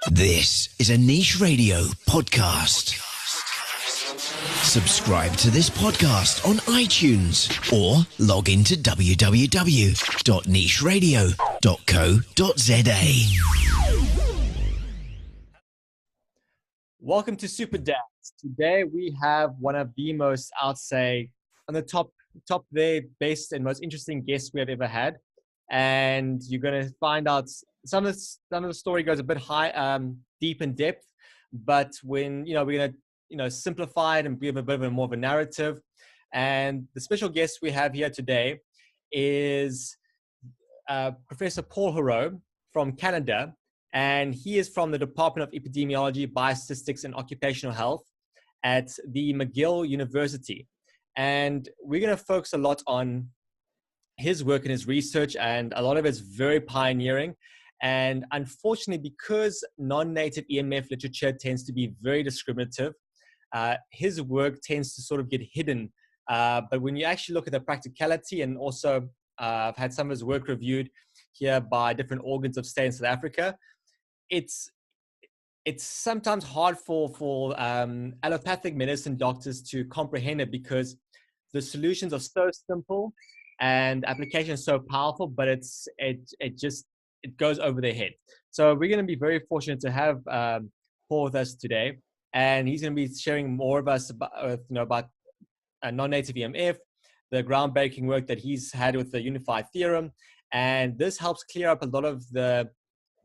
This is a Niche Radio podcast. Subscribe to this podcast on iTunes or log into www.nicheradio.co.za. Welcome to SuperDads. Today we have one of the most, I'd say, on the top there, best and most interesting guests we have ever had. And you're going to find out some of the story goes a bit deep in depth, but when we're going to simplify it and give a bit of a more of a narrative. And the special guest we have here today is Professor Paul Héroux from Canada, and he is from the Department of Epidemiology, Biostatistics, and Occupational Health at the McGill University. And we're going to focus a lot on his work and his research, and a lot of it's very pioneering. And unfortunately, because non-native EMF literature tends to be very discriminative, his work tends to sort of get hidden. But when you actually look at the practicality, and also I've had some of his work reviewed here by different organs of state in South Africa, it's sometimes hard for allopathic medicine doctors to comprehend it, because the solutions are so simple and application is so powerful, but it goes over their head. So we're going to be very fortunate to have Paul with us today, and he's going to be sharing more of us about non-native EMF, the groundbreaking work that he's had with the unified theorem, and this helps clear up a lot of the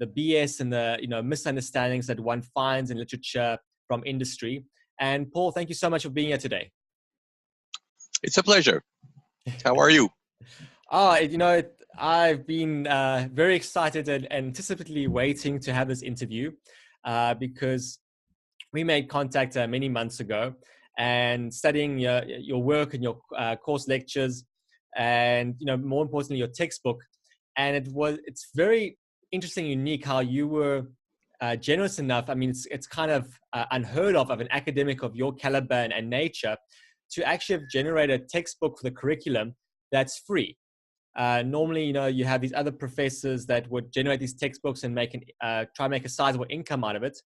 BS and the misunderstandings that one finds in literature from industry. And Paul, thank you so much for being here today. It's a pleasure. How are you? I've been very excited and anticipatively waiting to have this interview because we made contact many months ago, and studying your work and your course lectures, and more importantly your textbook. And it's very interesting, unique how you were generous enough. I mean, it's kind of unheard of an academic of your caliber and nature to actually have generated a textbook for the curriculum that's free. Normally, you have these other professors that would generate these textbooks and try to make a sizable income out of it.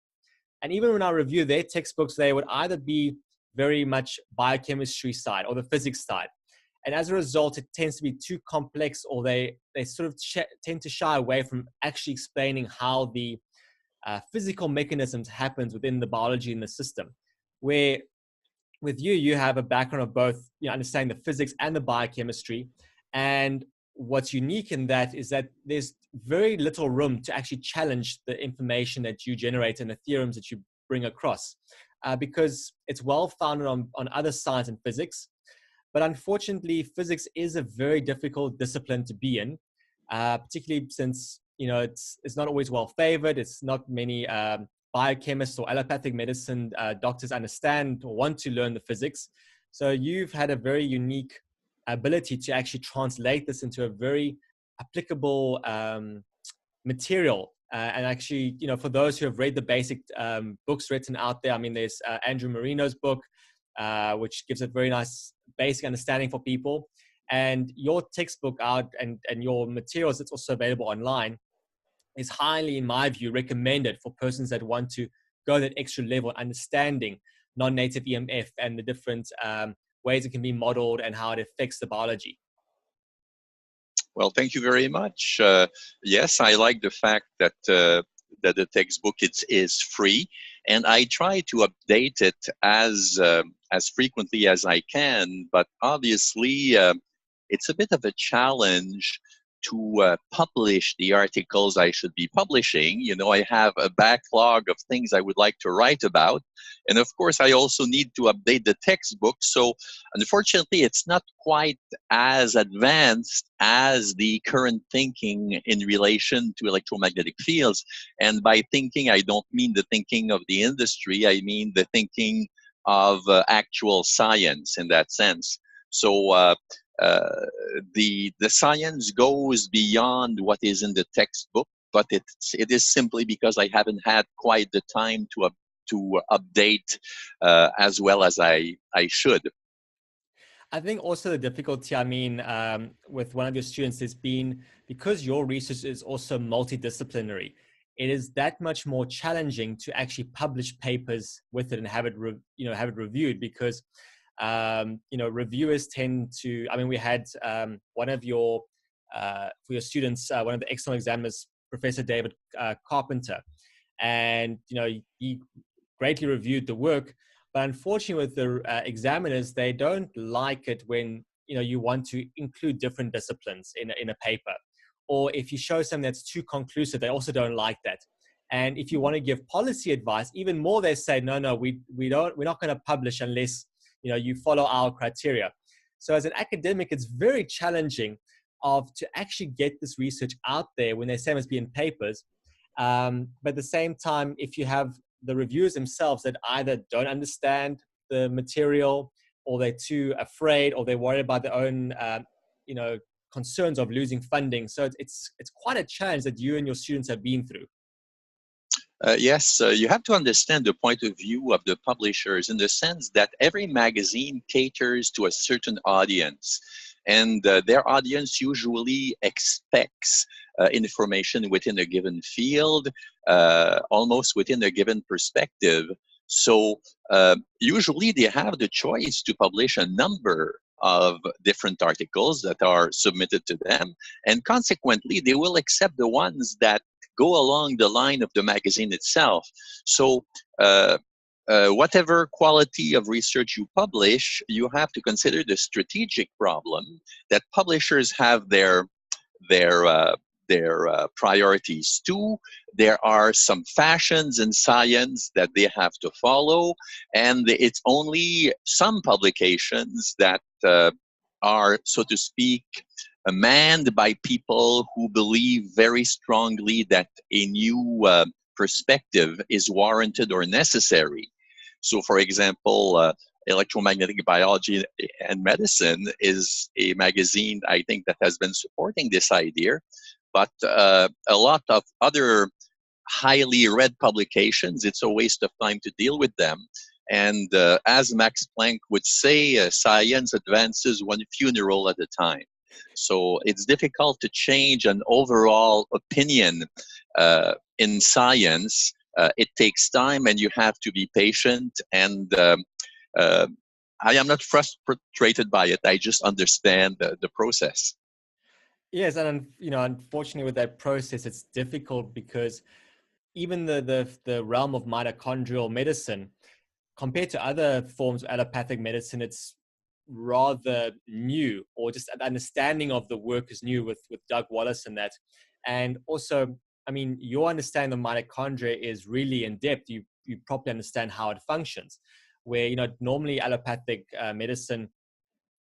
And even when I review their textbooks, they would either be very much biochemistry side or the physics side. And as a result, it tends to be too complex, or they sort of tend to shy away from actually explaining how the physical mechanisms happens within the biology in the system. Where with you have a background of both, understanding the physics and the biochemistry. And what's unique in that is that there's very little room to actually challenge the information that you generate and the theorems that you bring across, because it's well founded on other science and physics. But unfortunately, physics is a very difficult discipline to be in, particularly since it's not always well favored. It's not many biochemists or allopathic medicine doctors understand or want to learn the physics. So you've had a very unique ability to actually translate this into a very applicable material. And actually, for those who have read the basic books written out there, I mean, there's Andrew Marino's book, which gives a very nice basic understanding for people. And your textbook out and your materials that's also available online is highly, in my view, recommended for persons that want to go that extra level, understanding non-native EMF and the different ways it can be modeled and how it affects the biology. Well, thank you very much. Yes, I like the fact that the textbook is free, and I try to update it as frequently as I can. But obviously, it's a bit of a challenge to publish the articles I should be publishing. I have a backlog of things I would like to write about. And of course, I also need to update the textbook. So unfortunately, it's not quite as advanced as the current thinking in relation to electromagnetic fields. And by thinking, I don't mean the thinking of the industry. I mean the thinking of actual science in that sense. So the science goes beyond what is in the textbook, but it is simply because I haven't had quite the time to update as well as I should. I think also the difficulty, with one of your students has been, because your research is also multidisciplinary, it is that much more challenging to actually publish papers with it and have it, have it reviewed, because reviewers tend to. I mean, we had one of your for your students, one of the external examiners, Professor David Carpenter, and he greatly reviewed the work. But unfortunately, with the examiners, they don't like it when you want to include different disciplines in a paper, or if you show something that's too conclusive, they also don't like that. And if you want to give policy advice, even more, they say, no, we're not going to publish unless you follow our criteria. So as an academic, it's very challenging to actually get this research out there when they say it must be in papers. But at the same time, if you have the reviewers themselves that either don't understand the material, or they're too afraid, or they're worried about their own, concerns of losing funding. So it's quite a challenge that you and your students have been through. Yes, you have to understand the point of view of the publishers, in the sense that every magazine caters to a certain audience, and their audience usually expects information within a given field, almost within a given perspective. So usually they have the choice to publish a number of different articles that are submitted to them, and consequently they will accept the ones that go along the line of the magazine itself. So whatever quality of research you publish, you have to consider the strategic problem that publishers have their priorities too. There are some fashions in science that they have to follow, and it's only some publications that are, so to speak, manned by people who believe very strongly that a new perspective is warranted or necessary. So, for example, Electromagnetic Biology and Medicine is a magazine, I think, that has been supporting this idea. But a lot of other highly read publications, it's a waste of time to deal with them. And as Max Planck would say, science advances one funeral at a time. So it's difficult to change an overall opinion in science. It takes time, and you have to be patient. And I am not frustrated by it. I just understand the process. Yes, and unfortunately, with that process, it's difficult because even the realm of mitochondrial medicine, compared to other forms of allopathic medicine, it's rather new, or just an understanding of the work is new with Doug Wallace and that. And also, I mean, your understanding of mitochondria is really in depth. You properly understand how it functions, where normally allopathic medicine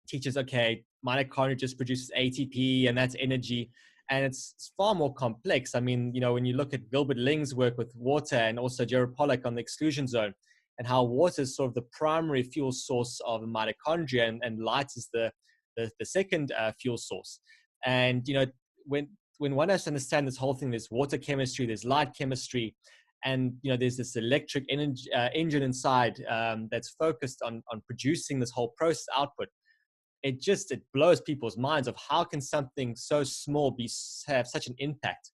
teaches, okay, mitochondria just produces ATP and that's energy, and it's far more complex. I mean, when you look at Gilbert Ling's work with water, and also Jared Pollack on the exclusion zone, and how water is sort of the primary fuel source of mitochondria, and light is the second fuel source. And when one has to understand this whole thing, there's water chemistry, there's light chemistry, and there's this electric engine inside that's focused on producing this whole process output. It blows people's minds of how can something so small have such an impact,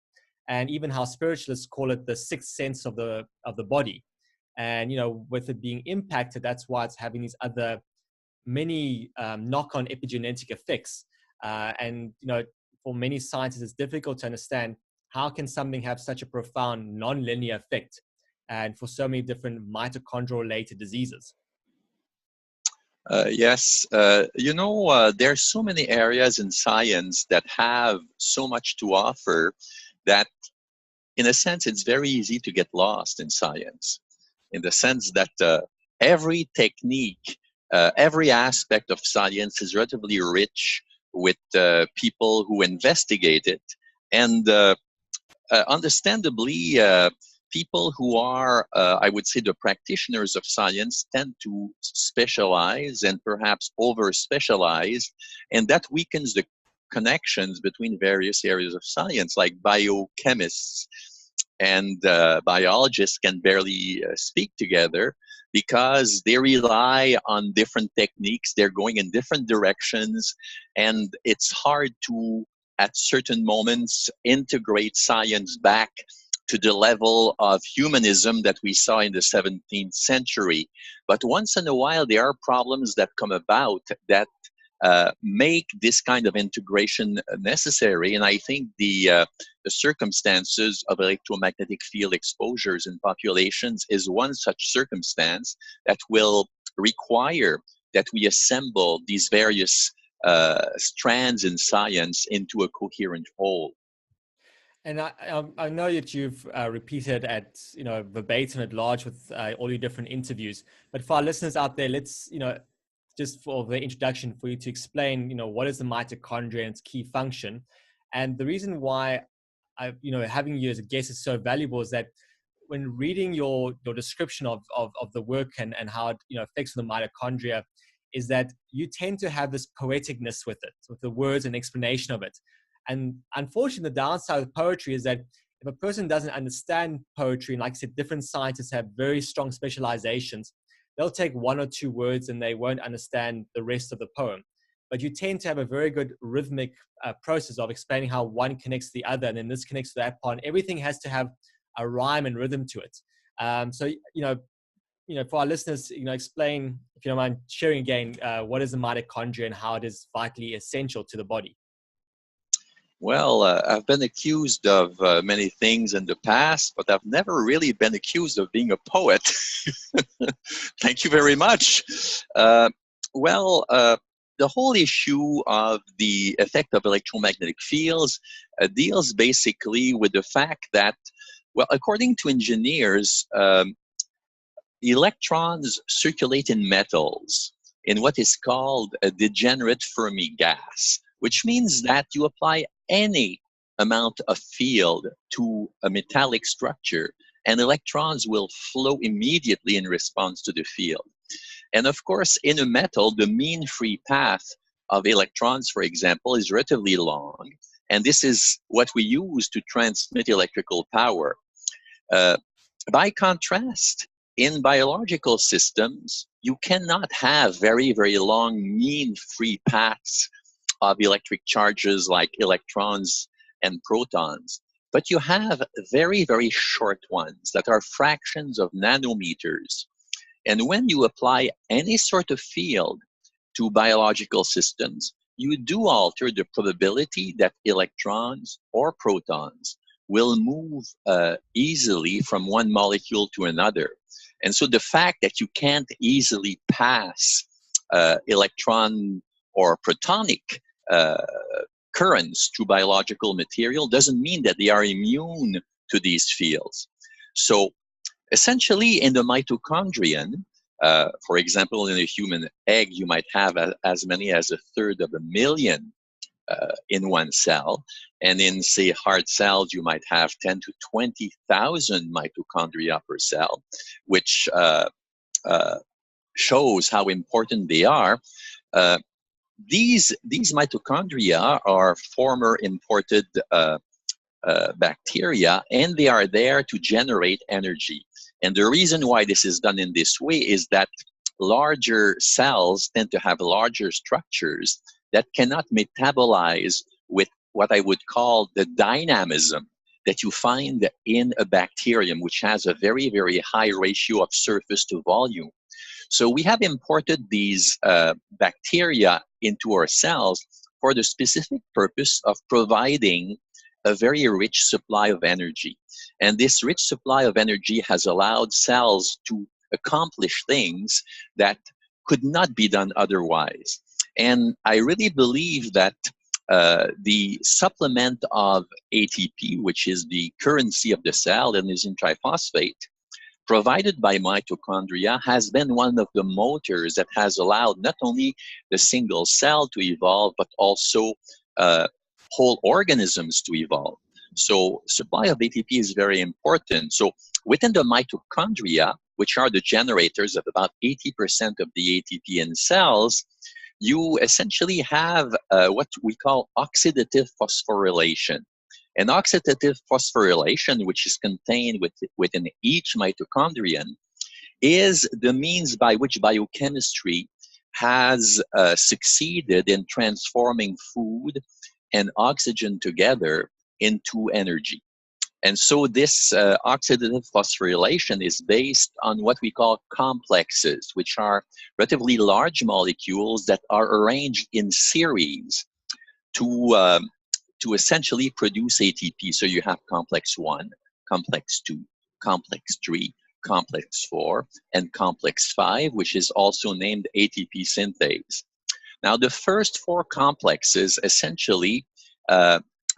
and even how spiritualists call it the sixth sense of the body. And with it being impacted, that's why it's having these other many knock-on epigenetic effects. And for many scientists, it's difficult to understand how can something have such a profound non-linear effect, and for so many different mitochondrial-related diseases. Yes, there are so many areas in science that have so much to offer that, in a sense, it's very easy to get lost in science, in the sense that every technique, every aspect of science is relatively rich with people who investigate it. And understandably, people who are, I would say, the practitioners of science tend to specialize and perhaps over-specialize, and that weakens the connections between various areas of science, like biochemists and biologists can barely speak together because they rely on different techniques, they're going in different directions, and it's hard to, at certain moments, integrate science back to the level of humanism that we saw in the 17th century. But once in a while, there are problems that come about that make this kind of integration necessary. And I think the circumstances of electromagnetic field exposures in populations is one such circumstance that will require that we assemble these various strands in science into a coherent whole. And I know that you've repeated at, verbatim at large with all your different interviews, but for our listeners out there, let's, just for the introduction, for you to explain, what is the mitochondria and its key function. And the reason why having you as a guest is so valuable is that when reading your description of the work and how it affects the mitochondria, is that you tend to have this poeticness with it, with the words and explanation of it. And unfortunately, the downside of poetry is that if a person doesn't understand poetry, and like I said, different scientists have very strong specializations, they'll take one or two words and they won't understand the rest of the poem. But you tend to have a very good rhythmic process of explaining how one connects to the other, and then this connects to that part. And everything has to have a rhyme and rhythm to it. For our listeners, explain, if you don't mind sharing again, what is the mitochondria and how it is vitally essential to the body. Well, I've been accused of many things in the past, but I've never really been accused of being a poet. Thank you very much. The whole issue of the effect of electromagnetic fields deals basically with the fact that, well, according to engineers, electrons circulate in metals in what is called a degenerate Fermi gas, which means that you apply any amount of field to a metallic structure and electrons will flow immediately in response to the field. And of course, in a metal, the mean free path of electrons, for example, is relatively long. And this is what we use to transmit electrical power. By contrast, in biological systems, you cannot have very, very long mean free paths of electric charges like electrons and protons, but you have very, very short ones that are fractions of nanometers. And when you apply any sort of field to biological systems, you do alter the probability that electrons or protons will move easily from one molecule to another. And so the fact that you can't easily pass electron or protonic currents through biological material doesn't mean that they are immune to these fields. So essentially in the mitochondrion, for example, in a human egg, you might have as many as 1/3 of a million in one cell. And in, say, heart cells, you might have 10 to 20,000 mitochondria per cell, which shows how important they are. These mitochondria are former imported bacteria, and they are there to generate energy. And the reason why this is done in this way is that larger cells tend to have larger structures that cannot metabolize with what I would call the dynamism that you find in a bacterium, which has a very, very high ratio of surface to volume. So we have imported these bacteria into our cells for the specific purpose of providing a very rich supply of energy. And this rich supply of energy has allowed cells to accomplish things that could not be done otherwise. And I really believe that the supplement of ATP, which is the currency of the cell, adenosine triphosphate, provided by mitochondria, has been one of the motors that has allowed not only the single cell to evolve, but also whole organisms to evolve. So supply of ATP is very important. So within the mitochondria, which are the generators of about 80% of the ATP in cells, you essentially have what we call oxidative phosphorylation. And oxidative phosphorylation, which is contained within each mitochondrion, is the means by which biochemistry has succeeded in transforming food and oxygen together into energy. And so this oxidative phosphorylation is based on what we call complexes, which are relatively large molecules that are arranged in series to essentially produce ATP. So you have complex 1, complex 2, complex 3, complex 4, and complex 5, which is also named ATP synthase. Now, the first 4 complexes essentially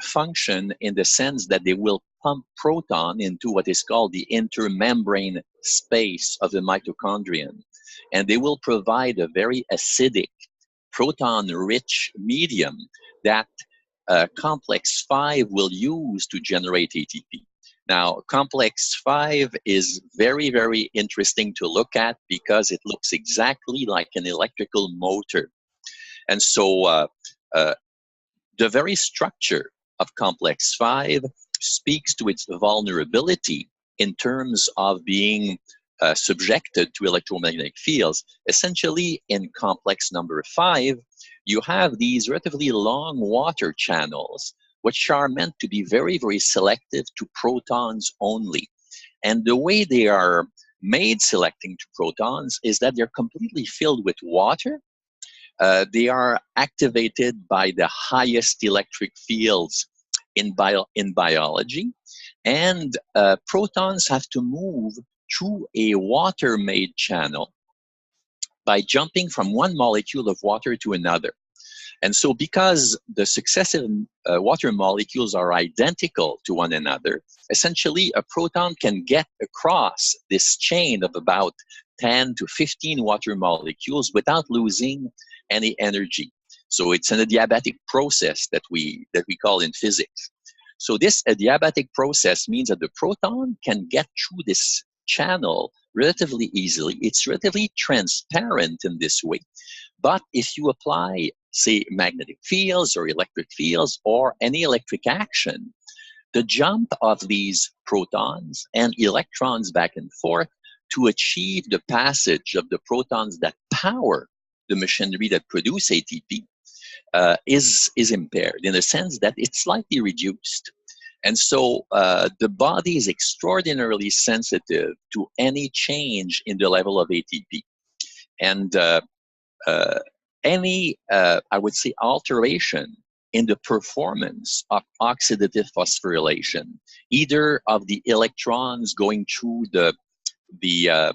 function in the sense that they will pump proton into what is called the intermembrane space of the mitochondrion. And they will provide a very acidic, proton-rich medium that complex 5 will use to generate ATP. Now, complex 5 is very, very interesting to look at because it looks exactly like an electrical motor. And so the very structure of complex 5 speaks to its vulnerability in terms of being subjected to electromagnetic fields. Essentially, in complex number 5, you have these relatively long water channels, which are meant to be very, very selective to protons only. And the way they are made selecting to protons is that they're completely filled with water. They are activated by the highest electric fields in biology, and protons have to move through a water-made channel by jumping from one molecule of water to another. And so because the successive water molecules are identical to one another, essentially a proton can get across this chain of about 10 to 15 water molecules without losing any energy. So it's an adiabatic process that we call in physics. So this adiabatic process means that the proton can get through this channel relatively easily. It's relatively transparent in this way. But if you apply, say, magnetic fields or electric fields or any electric action, the jump of these protons and electrons back and forth to achieve the passage of the protons that power the machinery that produce ATP is impaired in the sense that it's slightly reduced. And so the body is extraordinarily sensitive to any change in the level of ATP. And any, I would say, alteration in the performance of oxidative phosphorylation, either of the electrons going through the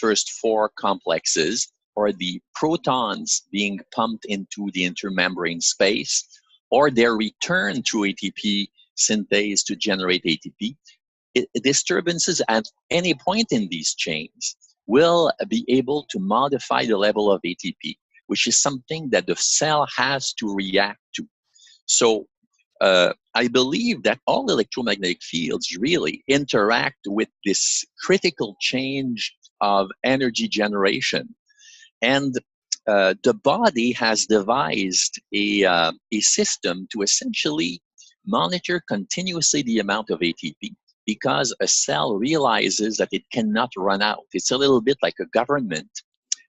first 4 complexes, or the protons being pumped into the intermembrane space, or their return through ATP synthase to generate ATP, disturbances at any point in these chains will be able to modify the level of ATP, which is something that the cell has to react to. So I believe that all electromagnetic fields really interact with this critical change of energy generation. And the body has devised a system to essentially monitor continuously the amount of ATP, because a cell realizes that it cannot run out. It's a little bit like a government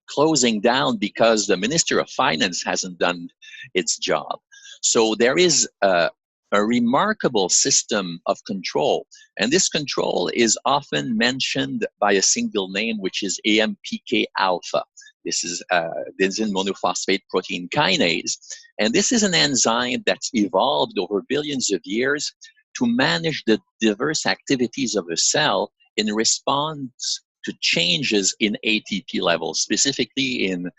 closing down because the Minister of Finance hasn't done its job. So there is a remarkable system of control. And this control is often mentioned by a single name, which is AMPK alpha. This is adenosine monophosphate protein kinase. And this is an enzyme that's evolved over billions of years to manage the diverse activities of a cell in response to changes in ATP levels, specifically in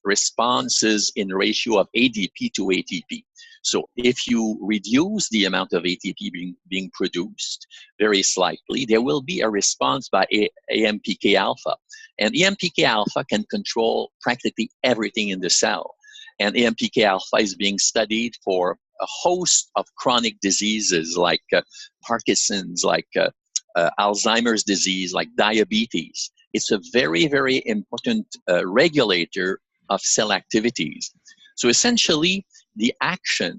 responses in ratio of ADP to ATP. So if you reduce the amount of ATP being produced very slightly, there will be a response by AMPK alpha. And AMPK alpha can control practically everything in the cell. And AMPK alpha is being studied for a host of chronic diseases like Parkinson's, like Alzheimer's disease, like diabetes. It's a very, very important regulator of cell activities. So essentially, the action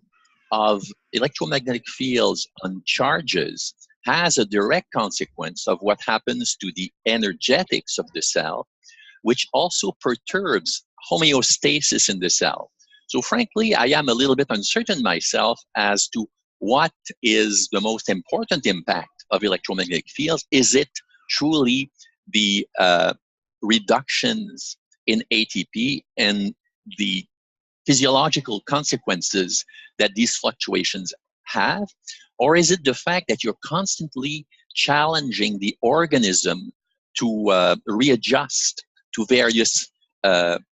of electromagnetic fields on charges has a direct consequence of what happens to the energetics of the cell, which also perturbs homeostasis in the cell. So frankly, I am a little bit uncertain myself as to what is the most important impact of electromagnetic fields? Is it truly the reductions in ATP and the physiological consequences that these fluctuations have? Or is it the fact that you're constantly challenging the organism to readjust to various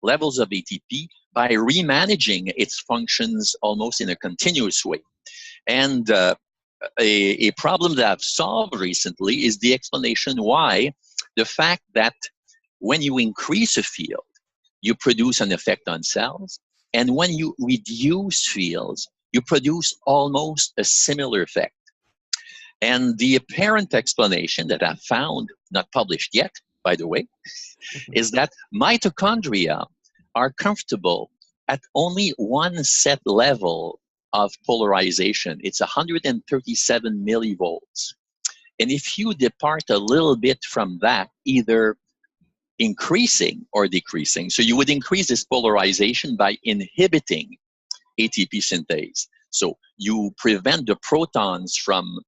levels of ATP by remanaging its functions almost in a continuous way? And a problem that I've solved recently is the explanation why the fact that when you increase a field, you produce an effect on cells, and when you reduce fields, you produce almost a similar effect. And the apparent explanation that I've found, not published yet, by the way, is that mitochondria are comfortable at only one set level of polarization. It's 137 millivolts. And if you depart a little bit from that, either increasing or decreasing, so you would increase this polarization by inhibiting ATP synthase. So you prevent the protons from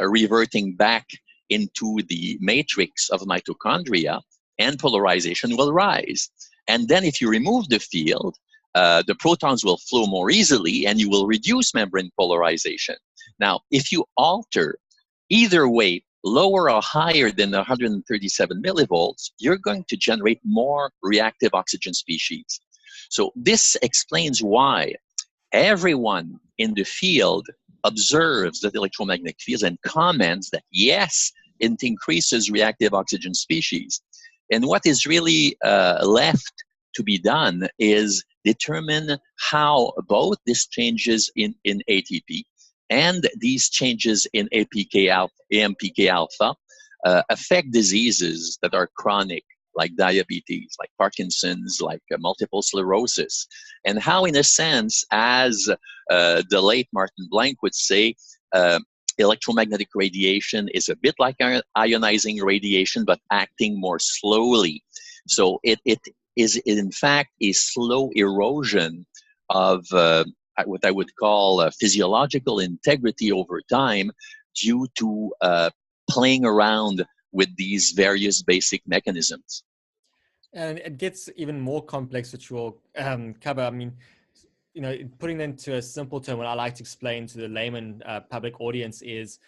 reverting back into the matrix of mitochondria, and polarization will rise. And then if you remove the field, the protons will flow more easily and you will reduce membrane polarization. Now, if you alter either way, lower or higher than 137 millivolts, you're going to generate more reactive oxygen species. So this explains why everyone in the field observes the electromagnetic fields and comments that, yes, it increases reactive oxygen species. And what is really left to be done is determine how both these changes in ATP and these changes in AMPK alpha affect diseases that are chronic, like diabetes, like Parkinson's, like multiple sclerosis, and how, in a sense, as the late Martin Blank would say, electromagnetic radiation is a bit like ionizing radiation, but acting more slowly. So it is, in fact, a slow erosion of what I would call physiological integrity over time due to playing around with these various basic mechanisms. And it gets even more complex, which we'll cover. I mean, you know, putting it into a simple term, what I like to explain to the layman public audience is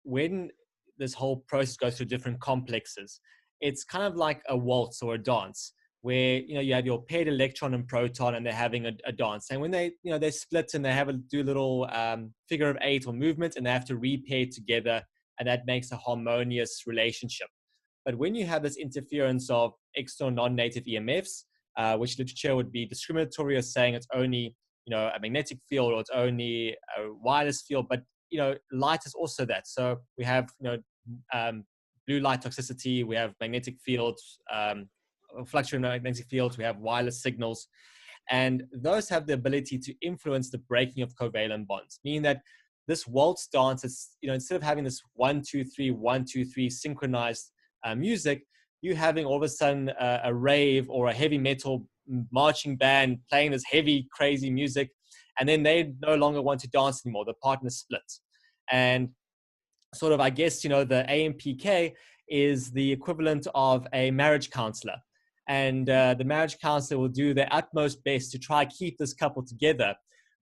when this whole process goes through different complexes, it's kind of like a waltz or a dance where, you know, you have your paired electron and proton and they're having a dance. And when they, you know, they split and they have do a little figure of eight or movement and they have to repair together, and that makes a harmonious relationship. But when you have this interference of external non-native EMFs, which literature would be discriminatory as saying it's only, you know, a magnetic field or it's only a wireless field, but, you know, light is also that. So we have, you know, blue light toxicity, we have magnetic fields, fluctuating magnetic fields, we have wireless signals, and those have the ability to influence the breaking of covalent bonds, meaning that this waltz dance is, you know, instead of having this 1, 2, 3, 1, 2, 3 synchronized music, you having all of a sudden a rave or a heavy metal marching band playing this heavy, crazy music, and then they no longer want to dance anymore. The partner splits. And sort of, I guess, you know, the AMPK is the equivalent of a marriage counselor. And the marriage counselor will do their utmost best to try to keep this couple together.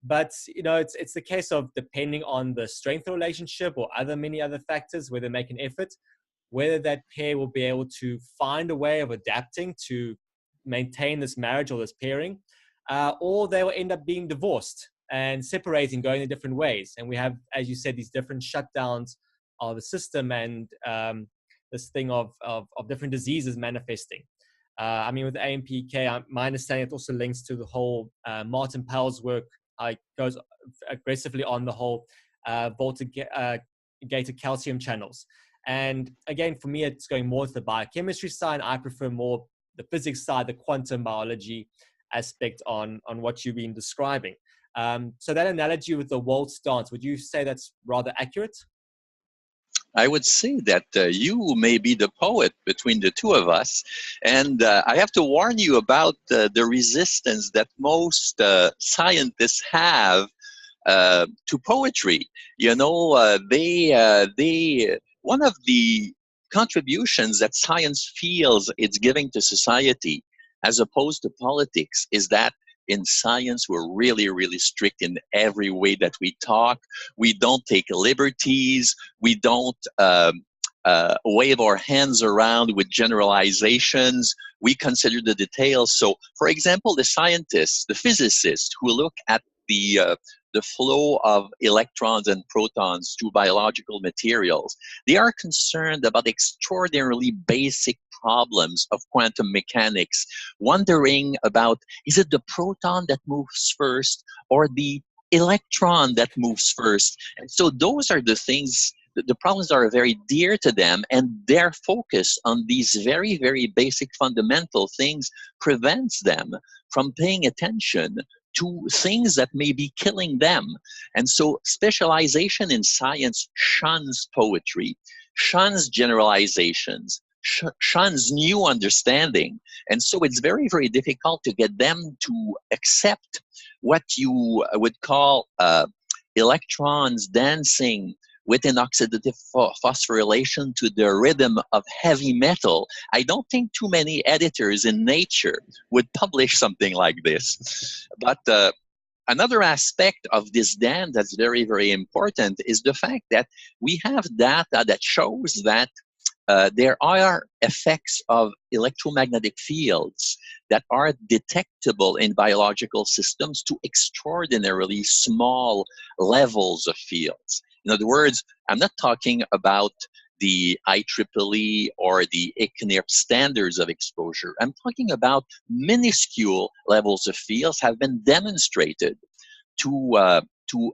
But, you know, it's the case of, depending on the strength of the relationship or many other factors where they make an effort, whether that pair will be able to find a way of adapting to maintain this marriage or this pairing, or they will end up being divorced and separating, going in different ways. And we have, as you said, these different shutdowns of the system and this thing of different diseases manifesting. I mean, with AMPK, my understanding, it also links to the whole Martin Powell's work. Goes aggressively on the whole voltage-gated calcium channels. And again, for me, it's going more to the biochemistry side. I prefer more the physics side, the quantum biology aspect on what you've been describing. So that analogy with the waltz dance, would you say that's rather accurate? I would say that you may be the poet between the two of us. And I have to warn you about the resistance that most scientists have to poetry. You know, one of the contributions that science feels it's giving to society, as opposed to politics, is that in science we're really, really strict in every way that we talk. We don't take liberties. We don't wave our hands around with generalizations. We consider the details. So, for example, the scientists, the physicists who look at the flow of electrons and protons through biological materials, they are concerned about extraordinarily basic problems of quantum mechanics, wondering about, is it the proton that moves first or the electron that moves first? And so those are the things, the problems are very dear to them, and their focus on these very, very basic fundamental things prevents them from paying attention to things that may be killing them. And so specialization in science shuns poetry, shuns generalizations, shuns new understanding. And so it's very, very difficult to get them to accept what you would call electrons dancing with an oxidative phosphorylation to the rhythm of heavy metal. I don't think too many editors in Nature would publish something like this. But another aspect of this dance that's very, very important is the fact that we have data that shows that there are effects of electromagnetic fields that are detectable in biological systems to extraordinarily small levels of fields. In other words, I'm not talking about the IEEE or the ICNIRP standards of exposure. I'm talking about minuscule levels of fields have been demonstrated to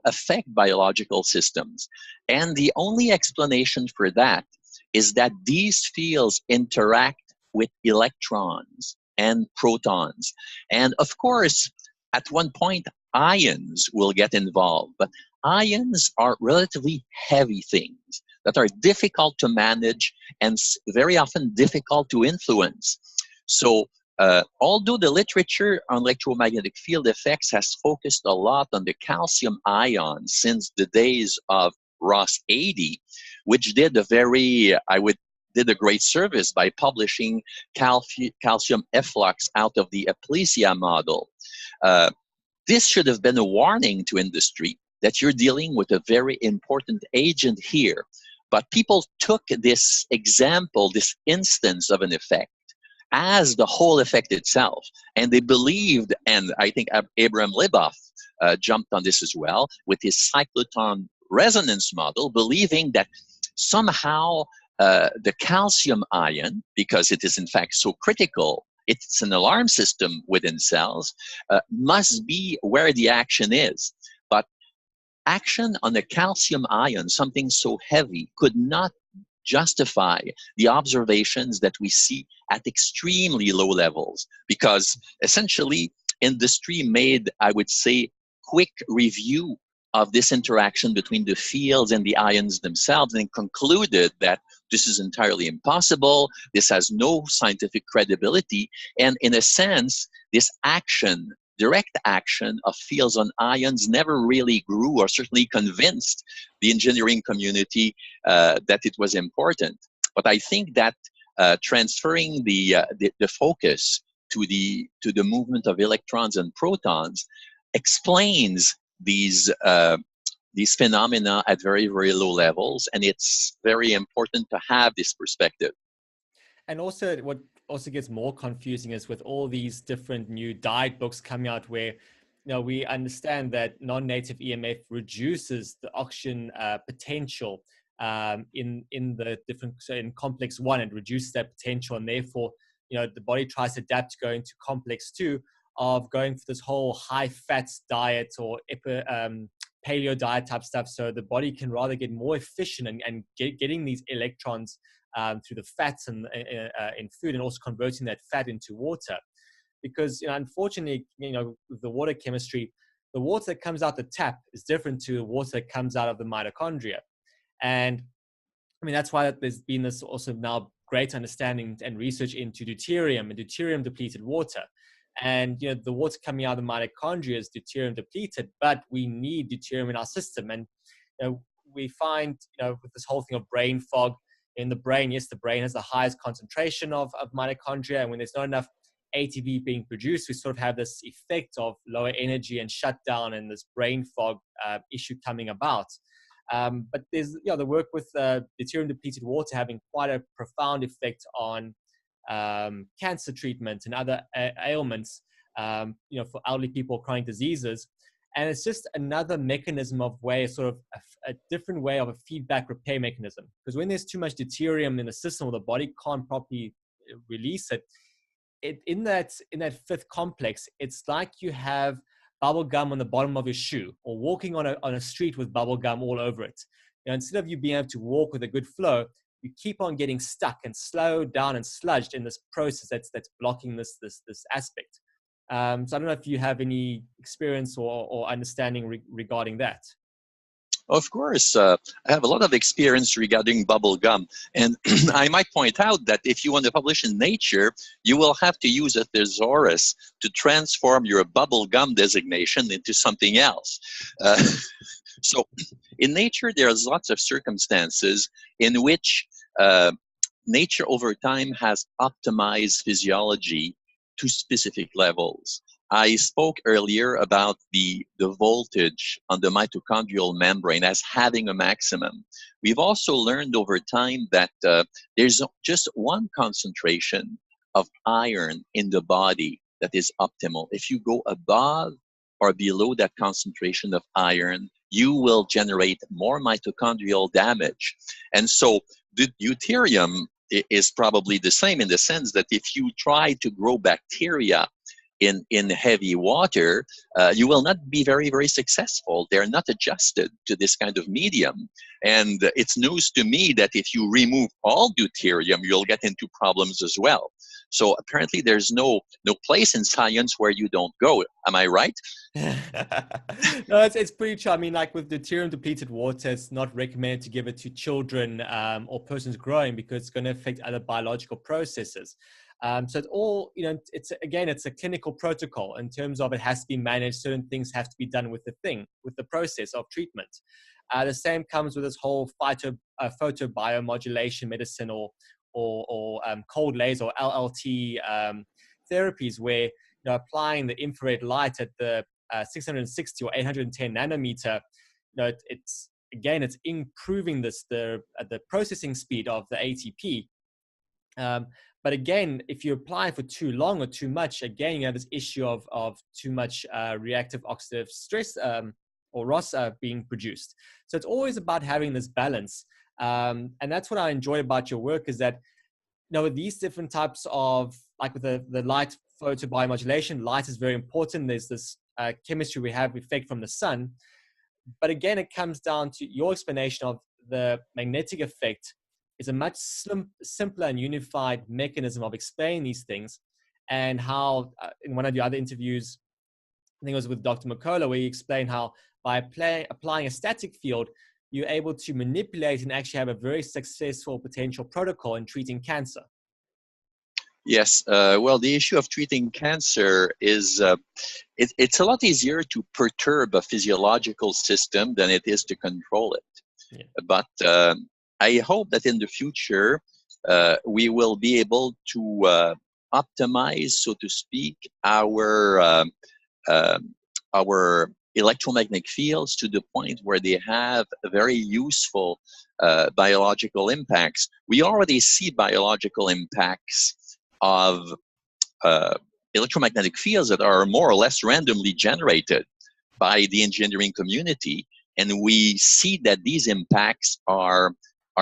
affect biological systems. And the only explanation for that is that these fields interact with electrons and protons. And of course, at one point, ions will get involved. But ions are relatively heavy things that are difficult to manage and very often difficult to influence. So although the literature on electromagnetic field effects has focused a lot on the calcium ion since the days of Ross 80, which did a great service by publishing calcium efflux out of the Aplysia model. This should have been a warning to industry that you're dealing with a very important agent here. But people took this example, this instance of an effect, as the whole effect itself. And they believed, and I think Abraham Leboff jumped on this as well, with his cyclotron resonance model, believing that somehow the calcium ion, because it is in fact so critical, it's an alarm system within cells, must be where the action is. But action on the calcium ion, something so heavy, could not justify the observations that we see at extremely low levels, because essentially industry made, I would say, quick review of this interaction between the fields and the ions themselves and concluded that this is entirely impossible, this has no scientific credibility, and in a sense, this action, direct action of fields on ions never really grew or certainly convinced the engineering community that it was important. But I think that transferring the focus to the movement of electrons and protons explains these phenomena at very, very low levels, and it's very important to have this perspective. And also, what also gets more confusing is with all these different new diet books coming out where, we understand that non-native EMF reduces the oxygen potential in the different, so in complex 1, it reduces that potential, and therefore, the body tries to adapt to go into complex 2 of going for this whole high fats diet or paleo diet type stuff, so the body can rather get more efficient and getting these electrons through the fats and in food, and also converting that fat into water. Because unfortunately, with the water chemistry, the water that comes out the tap is different to the water that comes out of the mitochondria. And I mean, that's why there's been this also now great understanding and research into deuterium and deuterium depleted water. And the water coming out of the mitochondria is deuterium depleted, but we need deuterium in our system. And we find with this whole thing of brain fog in the brain, yes, the brain has the highest concentration of mitochondria, and when there's not enough ATP being produced, we sort of have this effect of lower energy and shutdown and this brain fog issue coming about. But there's the work with deuterium depleted water having quite a profound effect on cancer treatment and other ailments, for elderly people, chronic diseases. And it's just another mechanism of sort of a different way of a feedback repair mechanism. Because when there's too much deuterium in the system or the body can't properly release it, in that fifth complex, it's like you have bubble gum on the bottom of your shoe, or walking on a street with bubble gum all over it. Instead of you being able to walk with a good flow, you keep on getting stuck and slowed down and sludged in this process that's blocking this aspect. So I don't know if you have any experience or understanding regarding that. Of course, I have a lot of experience regarding bubble gum, and I might point out that if you want to publish in Nature, you will have to use a thesaurus to transform your bubble gum designation into something else. So in Nature, there's lots of circumstances in which nature over time has optimized physiology to specific levels. I spoke earlier about the voltage on the mitochondrial membrane as having a maximum. We've also learned over time that there's just one concentration of iron in the body that is optimal. If you go above or below that concentration of iron, you will generate more mitochondrial damage. And so the deuterium is probably the same in the sense that if you try to grow bacteria in heavy water, you will not be very, very successful. They're not adjusted to this kind of medium. And it's news to me that if you remove all deuterium, you'll get into problems as well. So apparently there's no place in science where you don't go. Am I right? No, it's pretty true. I mean, like with deuterium depleted water, it's not recommended to give it to children or persons growing because it's going to affect other biological processes. So it's all, it's a clinical protocol in terms of it has to be managed. Certain things have to be done with the process of treatment. The same comes with this whole photobiomodulation medicine or cold laser or LLT therapies where applying the infrared light at the 660 or 810 nanometer, it's improving the processing speed of the ATP. But again, if you apply for too long or too much, again, you have this issue of too much reactive oxidative stress or ROS being produced. So it's always about having this balance. And that's what I enjoy about your work is that, with these different types of, like with the light photobiomodulation, light is very important. There's this chemistry we have effect from the sun. But again, it comes down to your explanation of the magnetic effect is a much simpler and unified mechanism of explaining these things, and how in one of your other interviews, I think it was with Dr. McCullough, where you explained how by applying a static field, you're able to manipulate and actually have a very successful potential protocol in treating cancer. Yes, well, the issue of treating cancer is it's a lot easier to perturb a physiological system than it is to control it. Yeah. But I hope that in the future, we will be able to optimize, so to speak, our electromagnetic fields to the point where they have very useful biological impacts. We already see biological impacts of electromagnetic fields that are more or less randomly generated by the engineering community, and we see that these impacts are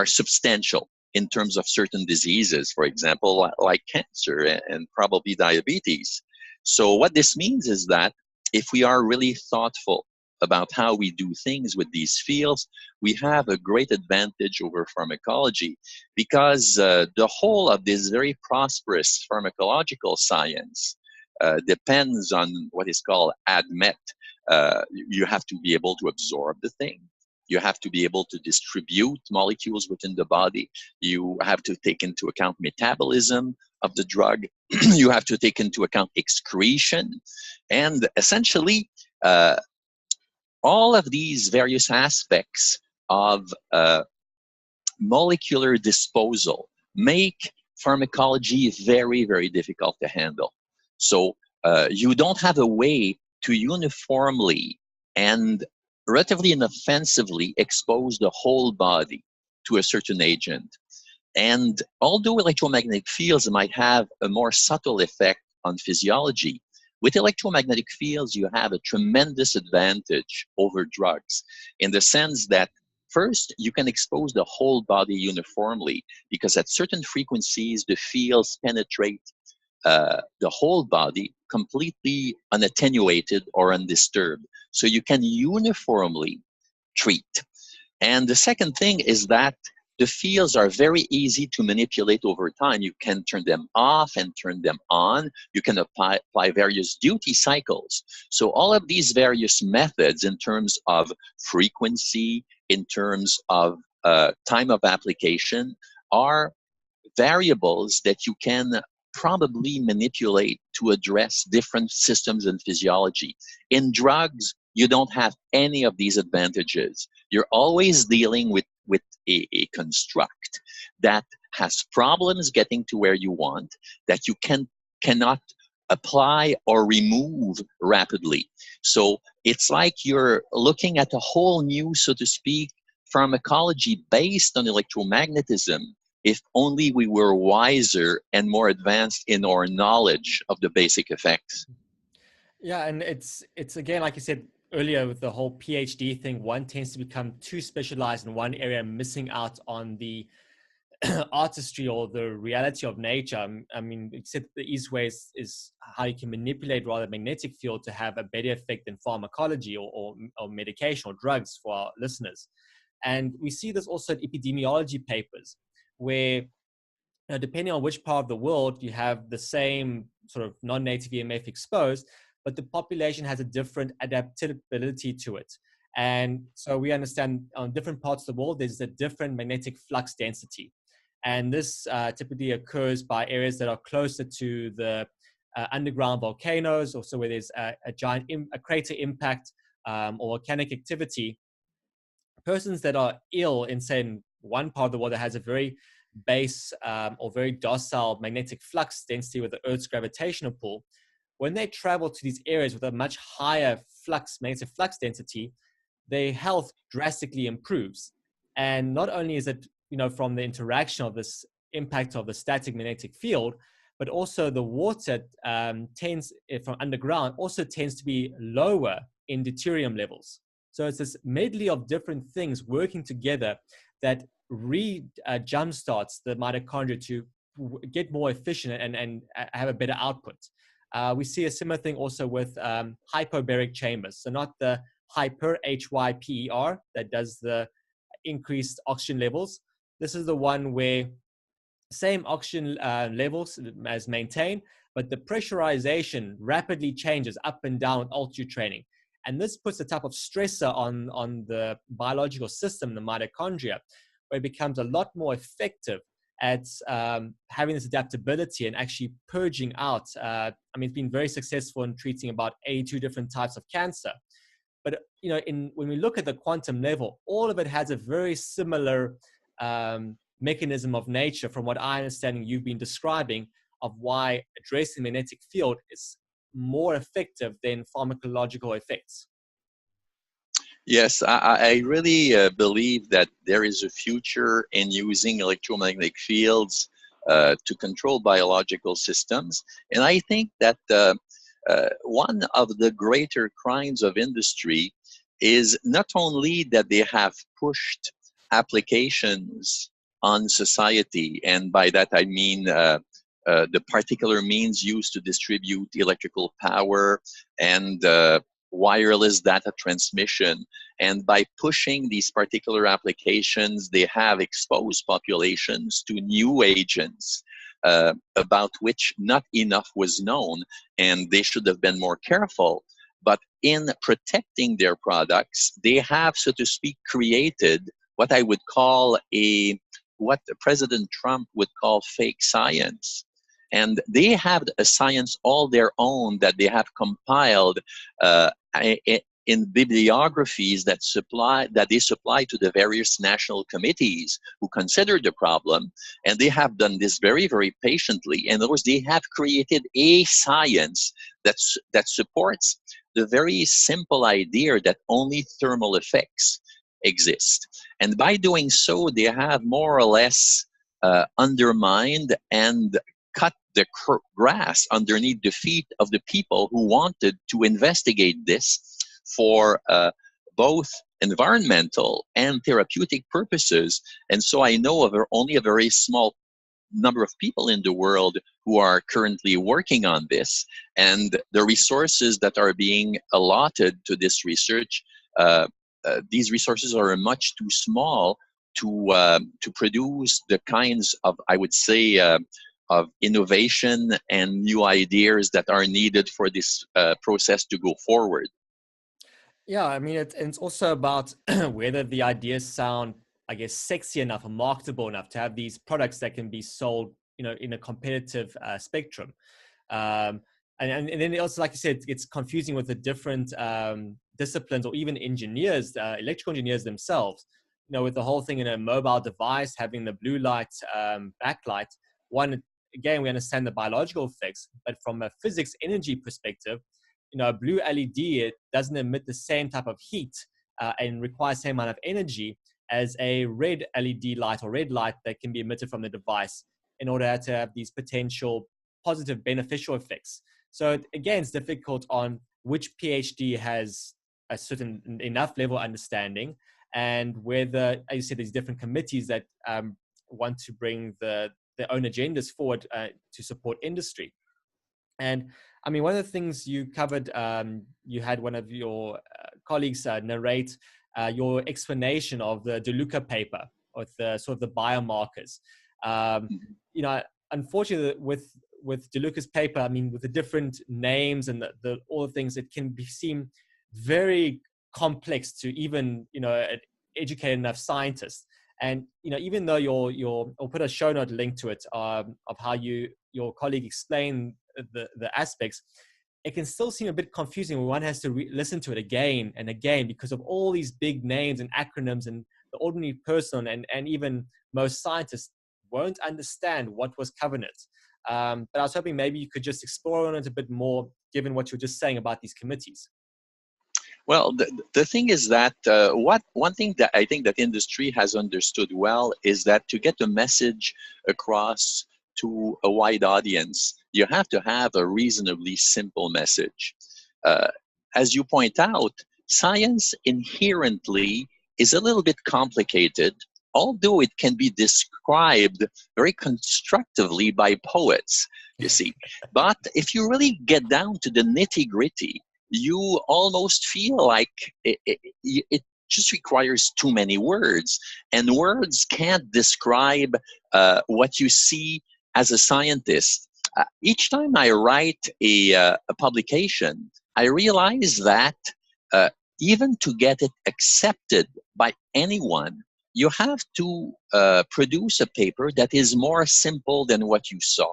substantial in terms of certain diseases, for example, like cancer and probably diabetes. So what this means is that if we are really thoughtful about how we do things with these fields, we have a great advantage over pharmacology, because the whole of this very prosperous pharmacological science depends on what is called ADMET. You have to be able to absorb the thing. You have to be able to distribute molecules within the body. You have to take into account metabolism of the drug. You have to take into account excretion, and essentially all of these various aspects of molecular disposal make pharmacology very, very difficult to handle. So you don't have a way to uniformly and relatively inoffensively expose the whole body to a certain agent. And although electromagnetic fields might have a more subtle effect on physiology, with electromagnetic fields, you have a tremendous advantage over drugs in the sense that first, you can expose the whole body uniformly because at certain frequencies, the fields penetrate the whole body completely unattenuated or undisturbed. So you can uniformly treat. And the second thing is that the fields are very easy to manipulate over time. You can turn them off and turn them on. You can apply various duty cycles. So all of these various methods in terms of frequency, in terms of time of application, are variables that you can probably manipulate to address different systems and physiology. In drugs, you don't have any of these advantages. You're always dealing with a construct that has problems getting to where you want, that you cannot apply or remove rapidly. So it's like you're looking at a whole new, so to speak, pharmacology based on electromagnetism, if only we were wiser and more advanced in our knowledge of the basic effects. Yeah, and it's again, like you said earlier, with the whole PhD thing, one tends to become too specialized in one area, missing out on the artistry or the reality of nature. I mean, except the easiest way is how you can manipulate rather magnetic field to have a better effect than pharmacology or medication or drugs for our listeners. And we see this also in epidemiology papers, where depending on which part of the world you have the same sort of non-native EMF exposed, but the population has a different adaptability to it. And so we understand on different parts of the world, there's a different magnetic flux density. And this typically occurs by areas that are closer to the underground volcanoes, also where there's a giant crater impact or volcanic activity. Persons that are ill in, say, in one part of the world that has a very base or very docile magnetic flux density with the Earth's gravitational pull, when they travel to these areas with a much higher magnetic flux density, their health drastically improves. And not only is it, from the interaction of this impact of the static magnetic field, but also the water tends, from underground, also tends to be lower in deuterium levels. So it's this medley of different things working together that jumpstarts the mitochondria to get more efficient and have a better output. We see a similar thing also with hypobaric chambers. So not the hyper, HYPER, that does the increased oxygen levels. This is the one where same oxygen levels as maintained, but the pressurization rapidly changes up and down with altitude training. And this puts a type of stressor on the biological system, the mitochondria, where it becomes a lot more effective at having this adaptability and actually purging out. It's been very successful in treating about 82 different types of cancer. But when we look at the quantum level, all of it has a very similar mechanism of nature, from what I understand you've been describing, of why addressing the magnetic field is more effective than pharmacological effects. Yes, I really believe that there is a future in using electromagnetic fields to control biological systems. And I think that one of the greater crimes of industry is not only that they have pushed applications on society, and by that I mean the particular means used to distribute electrical power and wireless data transmission. And by pushing these particular applications, they have exposed populations to new agents about which not enough was known, and they should have been more careful. But in protecting their products, they have, so to speak, created what I would call what President Trump would call fake science. And they have a science all their own that they have compiled in bibliographies that they supply to the various national committees who consider the problem. And they have done this very, very patiently. In other words, they have created a science that supports the very simple idea that only thermal effects exist. And by doing so, they have more or less undermined and cut the grass underneath the feet of the people who wanted to investigate this for both environmental and therapeutic purposes. And so I know of only a very small number of people in the world who are currently working on this, and the resources that are being allotted to this research, these resources are much too small to produce the kinds of, I would say, of innovation and new ideas that are needed for this process to go forward. Yeah, I mean, it's also about whether the ideas sound, I guess, sexy enough or marketable enough to have these products that can be sold, in a competitive spectrum. And then also, like you said, it's confusing with the different disciplines or even engineers, electrical engineers themselves. With the whole thing in a mobile device, having the blue light backlight, again, we understand the biological effects, but from a physics energy perspective, a blue LED, it doesn't emit the same type of heat and requires the same amount of energy as a red LED light or red light that can be emitted from the device in order to have these potential positive beneficial effects. So again, it's difficult on which PhD has a certain enough level of understanding, and whether, as you said, these different committees that want to bring their own agendas forward to support industry. And I mean, one of the things you covered, you had one of your colleagues narrate your explanation of the De Luca paper with the sort of the biomarkers. Unfortunately, with De Luca's paper, I mean, with the different names and all the things, it can seem very complex to even an educated enough scientist. And even though I'll put a show note link to it of how your colleague explained the aspects, it can still seem a bit confusing when one has to listen to it again and again because of all these big names and acronyms, and the ordinary person and even most scientists won't understand what was covered in it. But I was hoping maybe you could just explore on it a bit more, given what you were just saying about these committees. Well, the thing is that one thing that I think that industry has understood well is that to get a message across to a wide audience, you have to have a reasonably simple message. As you point out, science inherently is a little bit complicated, although it can be described very constructively by poets, you see. But if you really get down to the nitty-gritty, you almost feel like it just requires too many words, and words can't describe what you see as a scientist. Each time I write a publication, I realize that even to get it accepted by anyone, you have to produce a paper that is more simple than what you saw.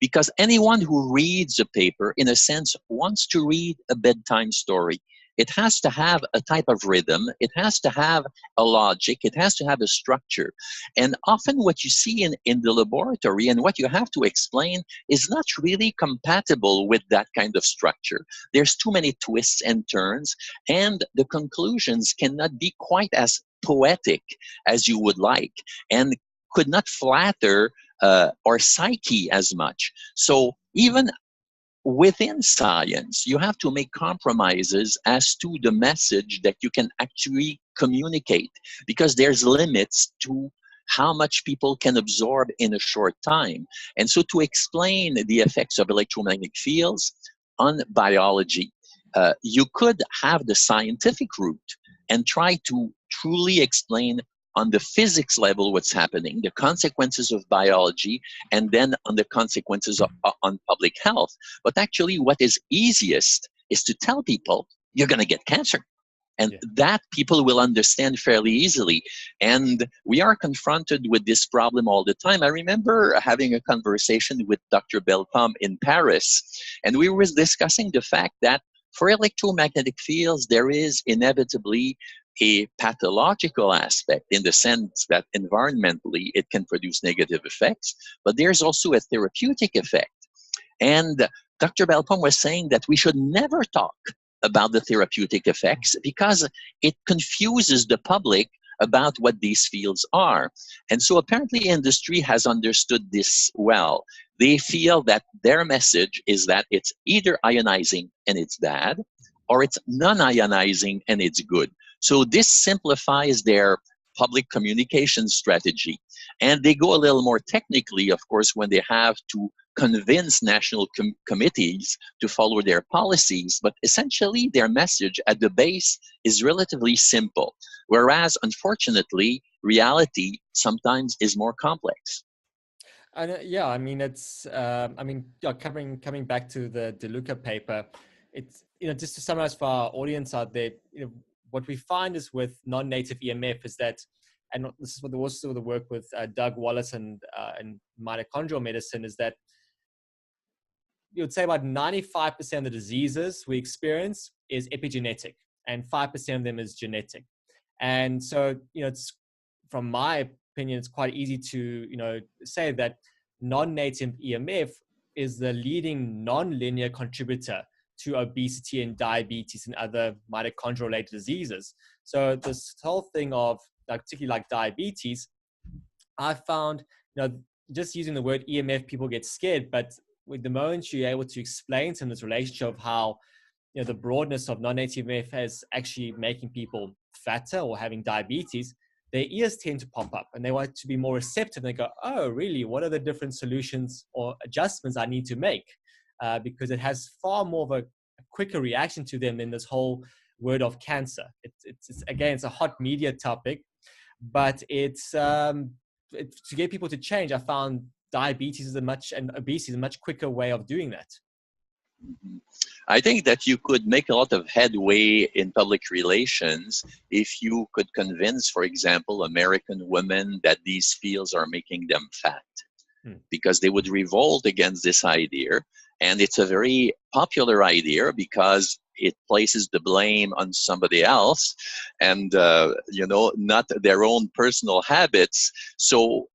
Because anyone who reads a paper, in a sense, wants to read a bedtime story. It has to have a type of rhythm. It has to have a logic. It has to have a structure. And often what you see in the laboratory and what you have to explain is not really compatible with that kind of structure. There's too many twists and turns, and the conclusions cannot be quite as poetic as you would like, and could not flatter our psyche as much. So even within science, you have to make compromises as to the message that you can actually communicate, because there's limits to how much people can absorb in a short time. And so to explain the effects of electromagnetic fields on biology, you could have the scientific route and try to truly explain on the physics level what's happening, the consequences of biology, and then on the consequences on public health. But actually what is easiest is to tell people you're going to get cancer. And that people will understand fairly easily. And we are confronted with this problem all the time. I remember having a conversation with Dr. Belpom in Paris, and we were discussing the fact that for electromagnetic fields, there is inevitably a pathological aspect in the sense that environmentally it can produce negative effects, but there's also a therapeutic effect. And Dr. Belpom was saying that we should never talk about the therapeutic effects because it confuses the public about what these fields are. And so apparently industry has understood this well. They feel that their message is that it's either ionizing and it's bad, or it's non-ionizing and it's good. So this simplifies their public communication strategy. And they go a little more technically, of course, when they have to convince national committees to follow their policies, but essentially their message at the base is relatively simple, whereas unfortunately reality sometimes is more complex. And yeah, I mean, it's coming back to the De Luca paper, it's, just to summarize for our audience out there, what we find is with non-native EMF is that, and this is what also the work with Doug Wallace and mitochondrial medicine, is that you would say about 95% of the diseases we experience is epigenetic and 5% of them is genetic. And so, it's, from my opinion, it's quite easy to, say that non-native EMF is the leading non-linear contributor to obesity and diabetes and other mitochondrial related diseases. So this whole thing of, particularly like diabetes, I found, just using the word EMF, people get scared, but with the moment you're able to explain to them this relationship of how, the broadness of non-native EMF is actually making people fatter or having diabetes, their ears tend to pop up and they want to be more receptive. They go, oh, really? What are the different solutions or adjustments I need to make? Because it has far more of a quicker reaction to them than this whole word of cancer. It's again, it's a hot media topic, but it's to get people to change. I found diabetes and obesity is a much quicker way of doing that. I think that you could make a lot of headway in public relations if you could convince, for example, American women that these fields are making them fat, because they would revolt against this idea. And it's a very popular idea because it places the blame on somebody else and, not their own personal habits. So,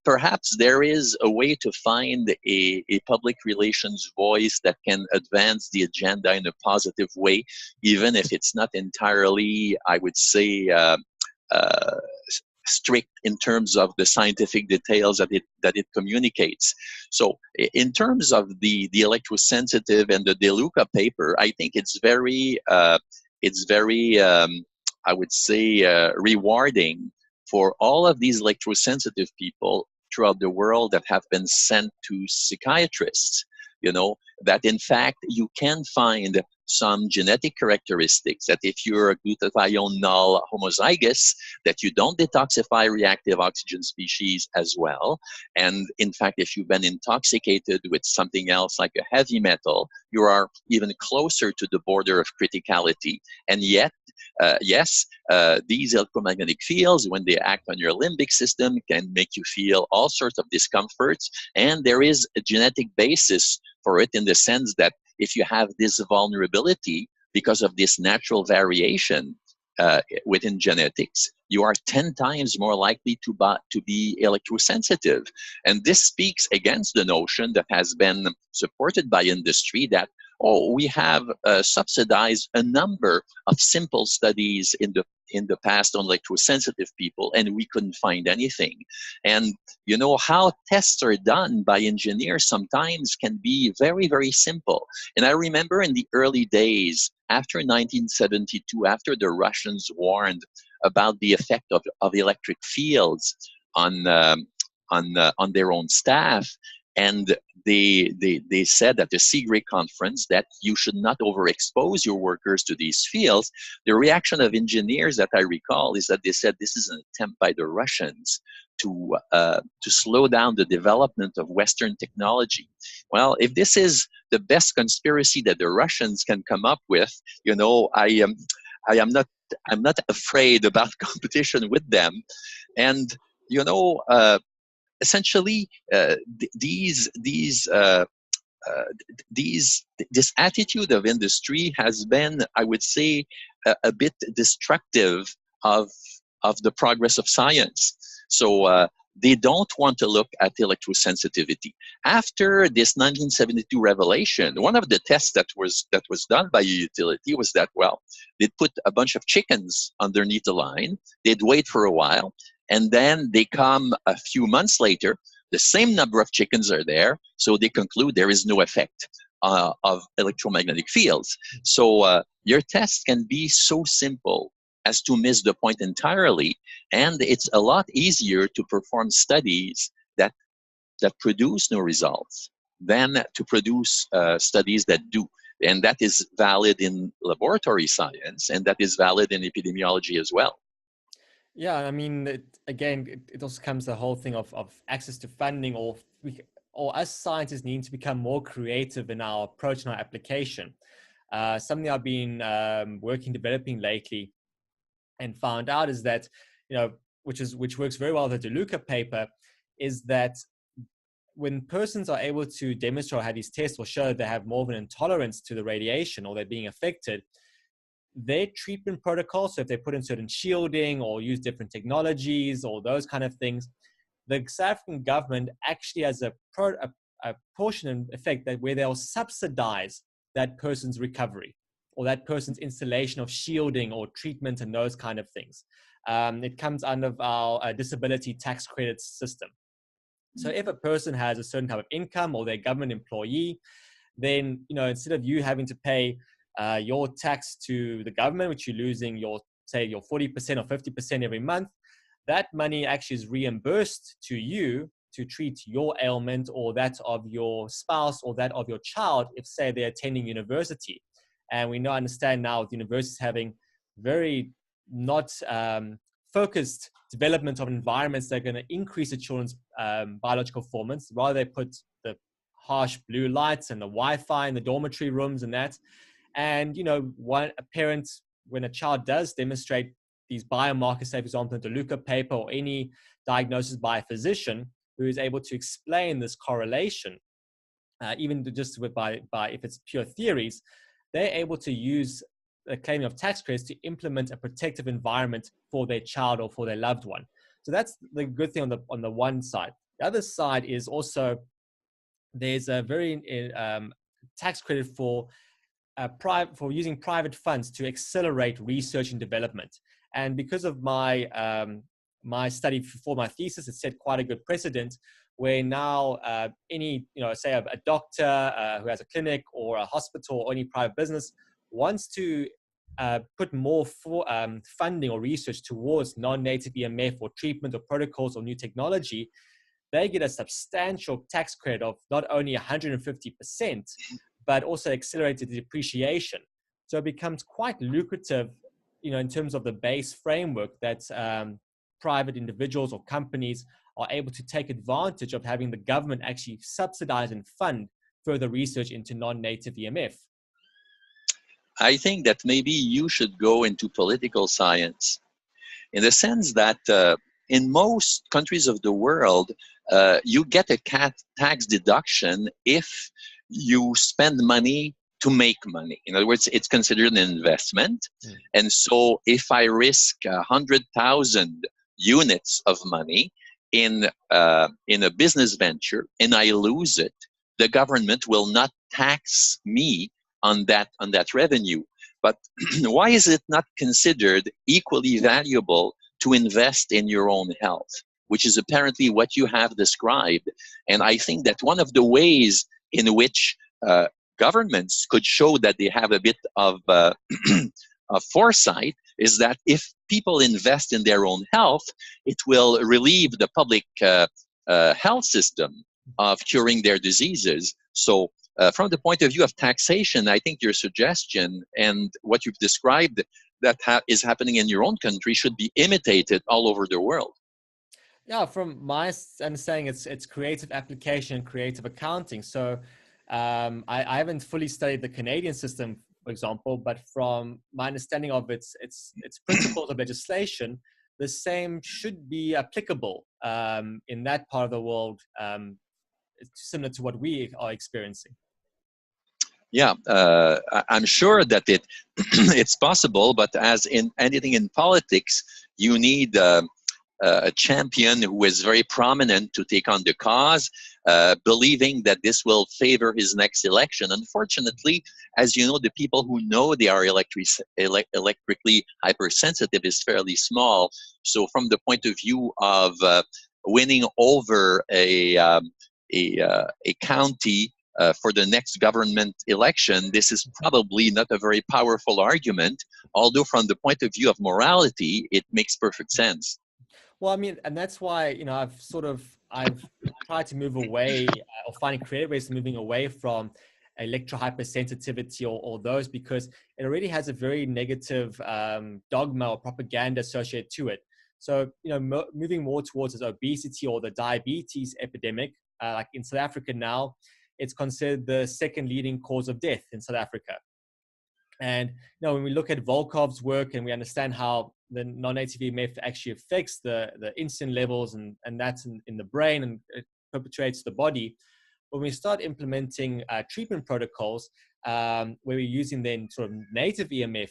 perhaps there is a way to find a public relations voice that can advance the agenda in a positive way, even if it's not entirely, I would say, strict in terms of the scientific details that it communicates. So in terms of the electrosensitive and the De Luca paper, I think it's very I would say rewarding for all of these electrosensitive people throughout the world that have been sent to psychiatrists, that in fact you can find some genetic characteristics that if you're a glutathione null homozygous, that you don't detoxify reactive oxygen species as well. And in fact, if you've been intoxicated with something else like a heavy metal, you are even closer to the border of criticality. And yet, these electromagnetic fields, when they act on your limbic system, can make you feel all sorts of discomforts. And there is a genetic basis for it in the sense that if you have this vulnerability because of this natural variation within genetics, you are 10 times more likely to be electrosensitive. And this speaks against the notion that has been supported by industry that, we have subsidized a number of simple studies in the past on electrosensitive people, and we couldn't find anything. And how tests are done by engineers sometimes can be very, very simple. And I remember in the early days, after 1972, after the Russians warned about the effect of electric fields on their own staff, and they said at the Seagrave conference that you should not overexpose your workers to these fields. The reaction of engineers that I recall is that they said this is an attempt by the Russians to slow down the development of Western technology. Well, if this is the best conspiracy that the Russians can come up with, I'm not afraid about competition with them. And essentially, this attitude of industry has been, I would say, a bit destructive of the progress of science. So they don't want to look at electrosensitivity. After this 1972 revelation, one of the tests that was done by a utility was that, well, they'd put a bunch of chickens underneath the line, they'd wait for a while, and then they come a few months later, the same number of chickens are there, so they conclude there is no effect of electromagnetic fields. So your test can be so simple as to miss the point entirely, and it's a lot easier to perform studies that produce no results than to produce studies that do. And that is valid in laboratory science, and that is valid in epidemiology as well. Yeah, I mean, it also comes the whole thing of access to funding, or us scientists need to become more creative in our approach and our application. Something I've been developing lately and found out is that, which works very well with the DeLuca paper, is that when persons are able to demonstrate or have these tests or show they have more of an intolerance to the radiation or they're being affected, their treatment protocols, so if they put in certain shielding or use different technologies or those kind of things, the South African government actually has a portion in effect that where they'll subsidize that person's recovery or that person's installation of shielding or treatment and those kind of things. It comes under our disability tax credits system. So if a person has a certain type of income or they're a government employee, then, instead of you having to pay your tax to the government, which you're losing your 40% or 50% every month, that money actually is reimbursed to you to treat your ailment or that of your spouse or that of your child if, say, they're attending university. And we understand now with universities having very not focused development of environments that are going to increase the children's biological performance. Rather, they put the harsh blue lights and the Wi-Fi in the dormitory rooms and that. And, a parent, when a child does demonstrate these biomarkers, say, for example, the DeLuca paper or any diagnosis by a physician who is able to explain this correlation, even just by if it's pure theories, they're able to use the claim of tax credits to implement a protective environment for their child or for their loved one. So that's the good thing on the one side. The other side is also there's a very tax credit for using private funds to accelerate research and development. And because of my my study for my thesis, it set quite a good precedent where now any, say a doctor who has a clinic or a hospital or any private business wants to put more funding or research towards non-native EMF or treatment or protocols or new technology, they get a substantial tax credit of not only 150%, but also accelerated depreciation. So it becomes quite lucrative, in terms of the base framework that private individuals or companies are able to take advantage of having the government actually subsidize and fund further research into non-native EMF. I think that maybe you should go into political science, in the sense that in most countries of the world, you get a tax deduction if you spend money to make money. In other words, it's considered an investment. And so if I risk 100,000 units of money in a business venture and I lose it, the government will not tax me on that revenue. But why is it not considered equally valuable to invest in your own health, which is apparently what you have described? And I think that one of the ways in which governments could show that they have a bit of foresight is that if people invest in their own health, it will relieve the public health system of curing their diseases. So from the point of view of taxation, I think your suggestion and what you've described that is happening in your own country should be imitated all over the world. Yeah, from my understanding, it's creative application, creative accounting. So I haven't fully studied the Canadian system for example, but from my understanding of its principles of legislation, the same should be applicable in that part of the world, similar to what we are experiencing. Yeah, I'm sure that it's possible, but as in anything in politics, you need a champion who is very prominent to take on the cause, believing that this will favor his next election. Unfortunately, as you know, the people who know they are electrically hypersensitive is fairly small. So from the point of view of winning over a county for the next government election, this is probably not a very powerful argument, although from the point of view of morality, it makes perfect sense. Well, I mean, and that's why, you know, I've tried to move away or finding creative ways of moving away from electrohypersensitivity or those, because it already has a very negative dogma or propaganda associated to it. So, you know, moving more towards this obesity or the diabetes epidemic, like in South Africa now, it's considered the second leading cause of death in South Africa. And you know, when we look at Volkov's work and we understand how the non-native EMF actually affects the insulin levels and that's in the brain and it perpetuates the body, when we start implementing treatment protocols where we're using then sort of native EMF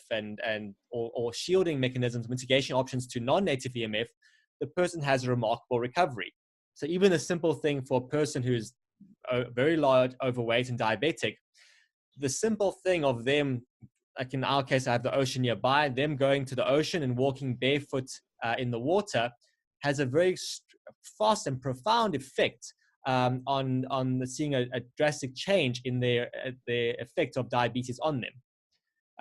or shielding mechanisms, mitigation options to non-native EMF, the person has a remarkable recovery. So even a simple thing for a person who's very large, overweight and diabetic, the simple thing of them, like in our case, I have the ocean nearby, them going to the ocean and walking barefoot in the water has a very fast and profound effect on seeing a drastic change in their effect of diabetes on them.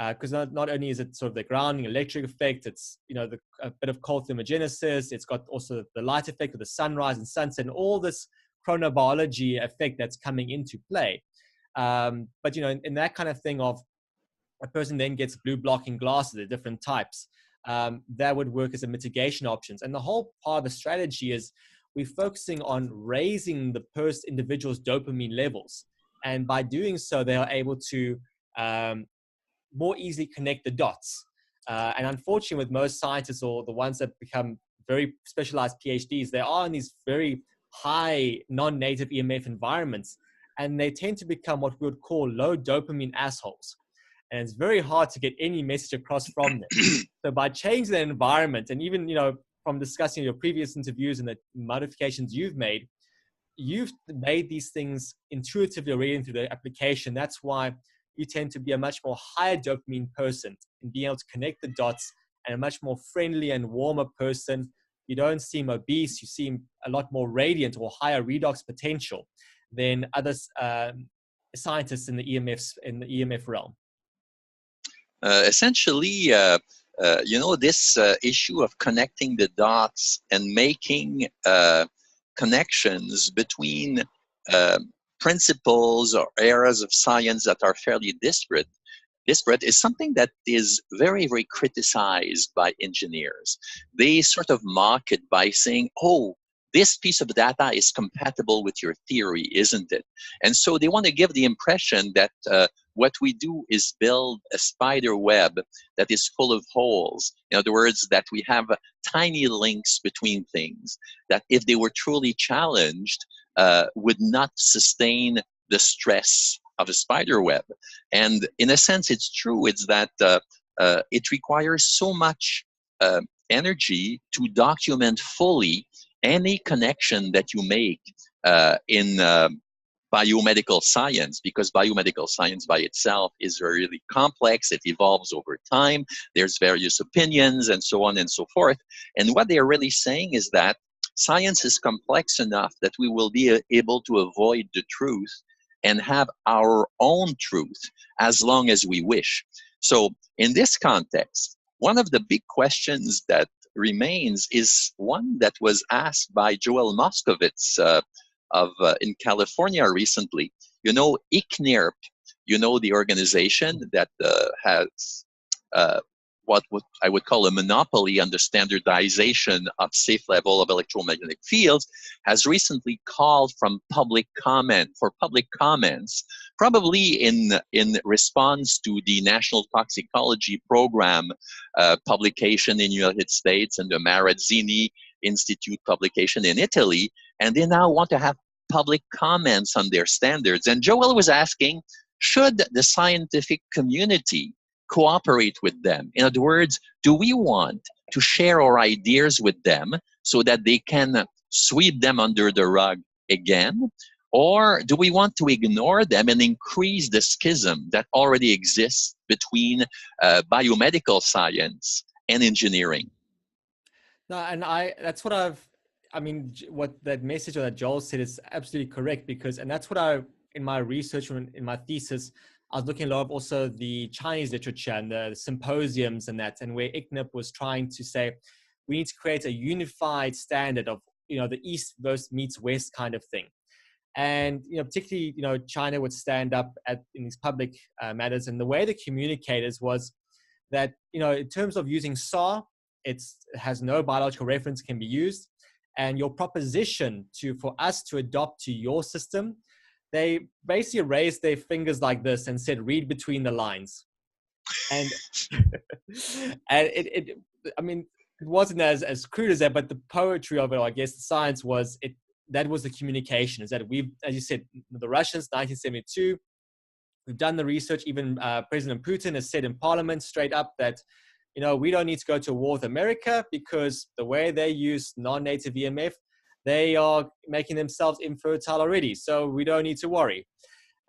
Because not only is it sort of the grounding electric effect, it's, you know, a bit of cold thermogenesis, it's got also the light effect of the sunrise and sunset and all this chronobiology effect that's coming into play. But, you know, in that kind of thing of a person then gets blue blocking glasses at different types, that would work as a mitigation options. And the whole part of the strategy is we're focusing on raising the individual's dopamine levels. And by doing so, they are able to more easily connect the dots. And unfortunately, with most scientists or the ones that become very specialized PhDs, they are in these very high non-native EMF environments, and they tend to become what we would call low dopamine assholes. And it's very hard to get any message across from them. So by changing the environment, and even, you know, from discussing your previous interviews and the modifications you've made these things intuitively already through the application. That's why you tend to be a much more higher dopamine person and being able to connect the dots, and a much more friendly and warmer person. You don't seem obese, you seem a lot more radiant or higher redox potential than other scientists in the EMF realm. Essentially, you know, this issue of connecting the dots and making connections between principles or areas of science that are fairly disparate is something that is very, very criticized by engineers. They sort of mock it by saying, oh, this piece of data is compatible with your theory, isn't it? And so they want to give the impression that what we do is build a spider web that is full of holes. In other words, that we have tiny links between things that, if they were truly challenged, would not sustain the stress of a spider web. And in a sense, it's true. It's that it requires so much energy to document fully any connection that you make in biomedical science, because biomedical science by itself is really complex. It evolves over time. There's various opinions and so on and so forth. And what they're really saying is that science is complex enough that we will be able to avoid the truth and have our own truth as long as we wish. So in this context, one of the big questions that remains is one that was asked by Joel Moskowitz in California recently. You know, ICNIRP, you know, the organization that has what I would call a monopoly on the standardization of safe level of electromagnetic fields, has recently called for public comments, probably in response to the National Toxicology Program publication in the United States and the Marazzini Institute publication in Italy, and they now want to have public comments on their standards. And Joel was asking, should the scientific community cooperate with them? In other words, do we want to share our ideas with them so that they can sweep them under the rug again? Or do we want to ignore them and increase the schism that already exists between biomedical science and engineering? No, and that's what what that message that Joel said is absolutely correct, and that's what in my research, in my thesis, I was looking a lot of also the Chinese literature and the symposiums and where ICNIP was trying to say, we need to create a unified standard of, the East versus meets West kind of thing. And, particularly, China would stand up in these public matters. And the way they communicators was that, in terms of using SAW, it has no biological reference can be used. And your proposition for us to adopt to your system, they basically raised their fingers like this and said, read between the lines. And, and it wasn't as crude as that, but the poetry of it, or I guess the science was, that was the communication, is that we've, as you said, the Russians, 1972, we've done the research. Even President Putin has said in parliament straight up that, we don't need to go to war with America because the way they use non-native EMF, they are making themselves infertile already. So we don't need to worry.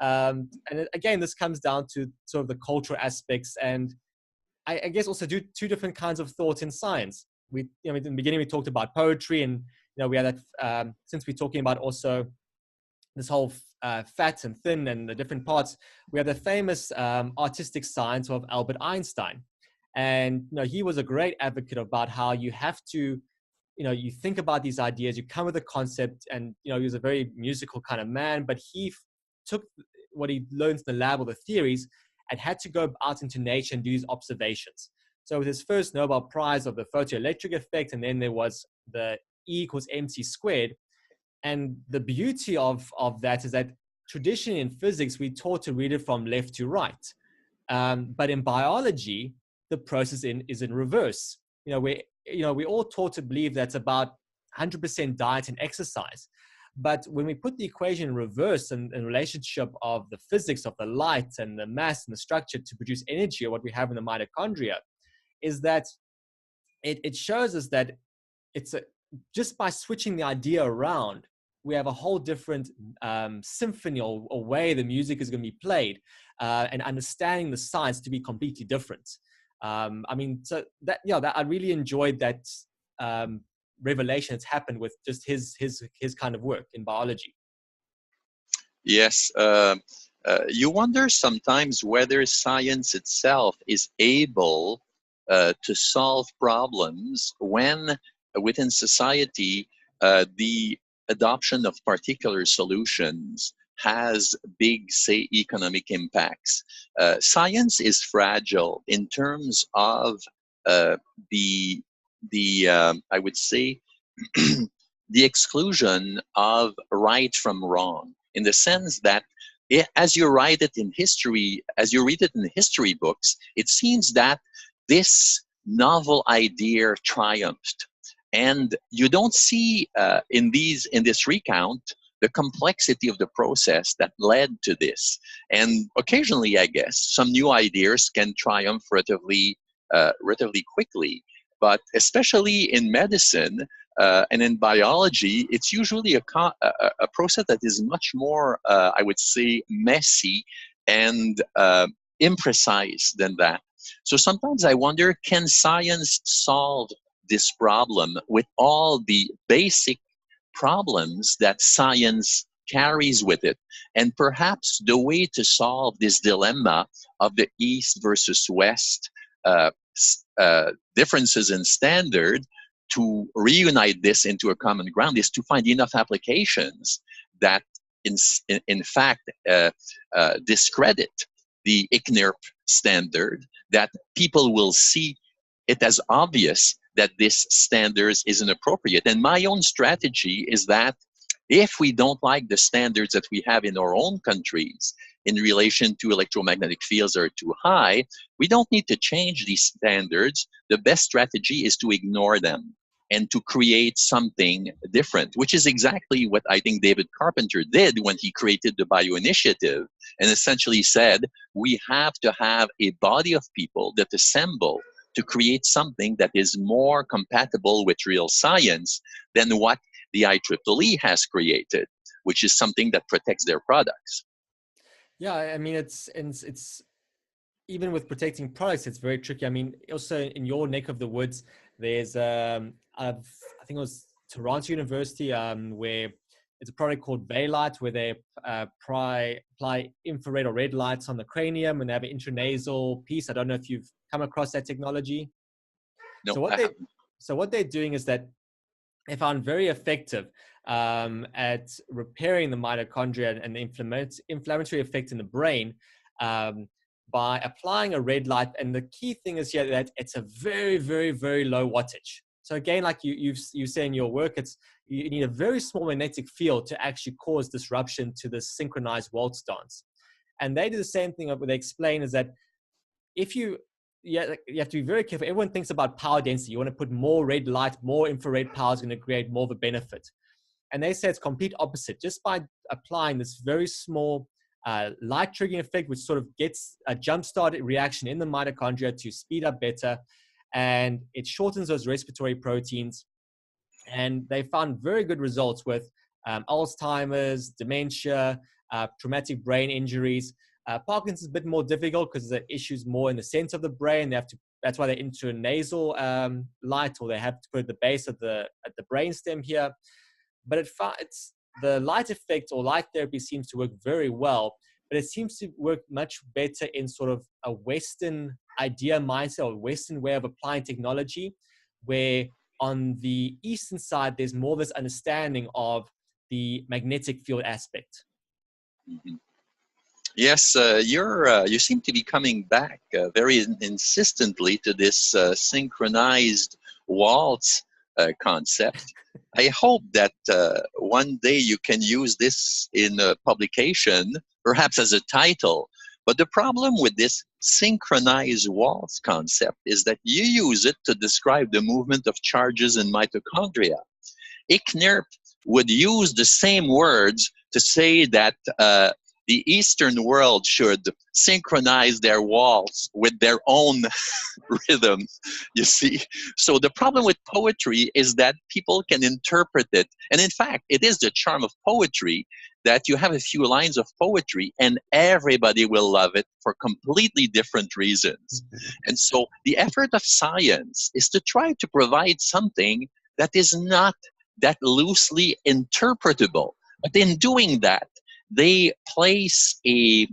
And again, this comes down to sort of the cultural aspects. And I guess also two different kinds of thought in science. In the beginning, we talked about poetry, and, we had that, since we're talking about also this whole fat and thin and the different parts, we have the famous artistic science of Albert Einstein. And, he was a great advocate about how you have to, you think about these ideas, you come with a concept, and, he was a very musical kind of man, but he took what he learned in the lab, or the theories, and had to go out into nature and do these observations. So with his first Nobel Prize of the photoelectric effect, and then there was the E equals mc squared. And the beauty of that is that traditionally in physics, we're taught to read it from left to right. But in biology, the process is in reverse. We're all taught to believe that's about 100% diet and exercise. But when we put the equation in reverse and in relationship of the physics of the light and the mass and the structure to produce energy, or what we have in the mitochondria, is that it shows us that just by switching the idea around, we have a whole different symphony or way the music is going to be played, and understanding the science to be completely different. So that I really enjoyed that revelation that's happened with just his kind of work in biology. Yes, you wonder sometimes whether science itself is able to solve problems when within society the adoption of particular solutions has big, say, economic impacts. Science is fragile in terms of the I would say the exclusion of right from wrong, in the sense that as you read it in history books, it seems that this novel idea triumphed, and you don't see in this recount the complexity of the process that led to this. And occasionally, I guess, some new ideas can triumph relatively quickly. But especially in medicine and in biology, it's usually a process that is much more, I would say, messy and imprecise than that. So sometimes I wonder, can science solve this problem with all the basic problems that science carries with it? And perhaps the way to solve this dilemma of the East versus West differences in standard, to reunite this into a common ground, is to find enough applications that in fact discredit the ICNIRP standard, that people will see it as obvious that this standards is inappropriate. And my own strategy is that if we don't like the standards that we have in our own countries in relation to electromagnetic fields are too high, we don't need to change these standards. The best strategy is to ignore them and to create something different, which is exactly what I think David Carpenter did when he created the Bio Initiative and essentially said, we have to have a body of people that assemble to create something that is more compatible with real science than what the IEEE has created, which is something that protects their products. Yeah, I mean, it's even with protecting products, it's very tricky. I mean, also in your neck of the woods, there's I think it was Toronto University, where it's a product called Baylight, where they apply infrared or red lights on the cranium, and they have an intranasal piece. I don't know if you've come across that technology. No, so what they're doing is that they found very effective at repairing the mitochondria and the inflammatory effect in the brain by applying a red light. And the key thing is here that it's a very, very, very low wattage. So again, like you say in your work, you need a very small magnetic field to actually cause disruption to this synchronized waltz dance. And they do the same thing. What they explain is that if you have to be very careful. Everyone thinks about power density. You want to put more red light, more infrared power is going to create more of a benefit. And they say it's complete opposite. Just by applying this very small light triggering effect, which sort of gets a jump-started reaction in the mitochondria to speed up better, and it shortens those respiratory proteins. And they found very good results with Alzheimer's, dementia, traumatic brain injuries. Parkinson's is a bit more difficult because the issue's more in the center of the brain. That's why they're into a nasal light, or they have to put it at the base of the brainstem here. But it's the light effect or light therapy seems to work very well, but it seems to work much better in sort of a Western idea mindset or Western way of applying technology, where on the Eastern side, there's more of this understanding of the magnetic field aspect. Mm-hmm. Yes, you seem to be coming back very insistently to this synchronized waltz concept. I hope that one day you can use this in a publication, perhaps as a title. But the problem with this synchronized waltz concept is that you use it to describe the movement of charges in mitochondria. Icknerp would use the same words to say that the Eastern world should synchronize their waltz with their own rhythm, you see. So the problem with poetry is that people can interpret it. And in fact, it is the charm of poetry that you have a few lines of poetry and everybody will love it for completely different reasons. And so the effort of science is to try to provide something that is not that loosely interpretable. But in doing that, they place a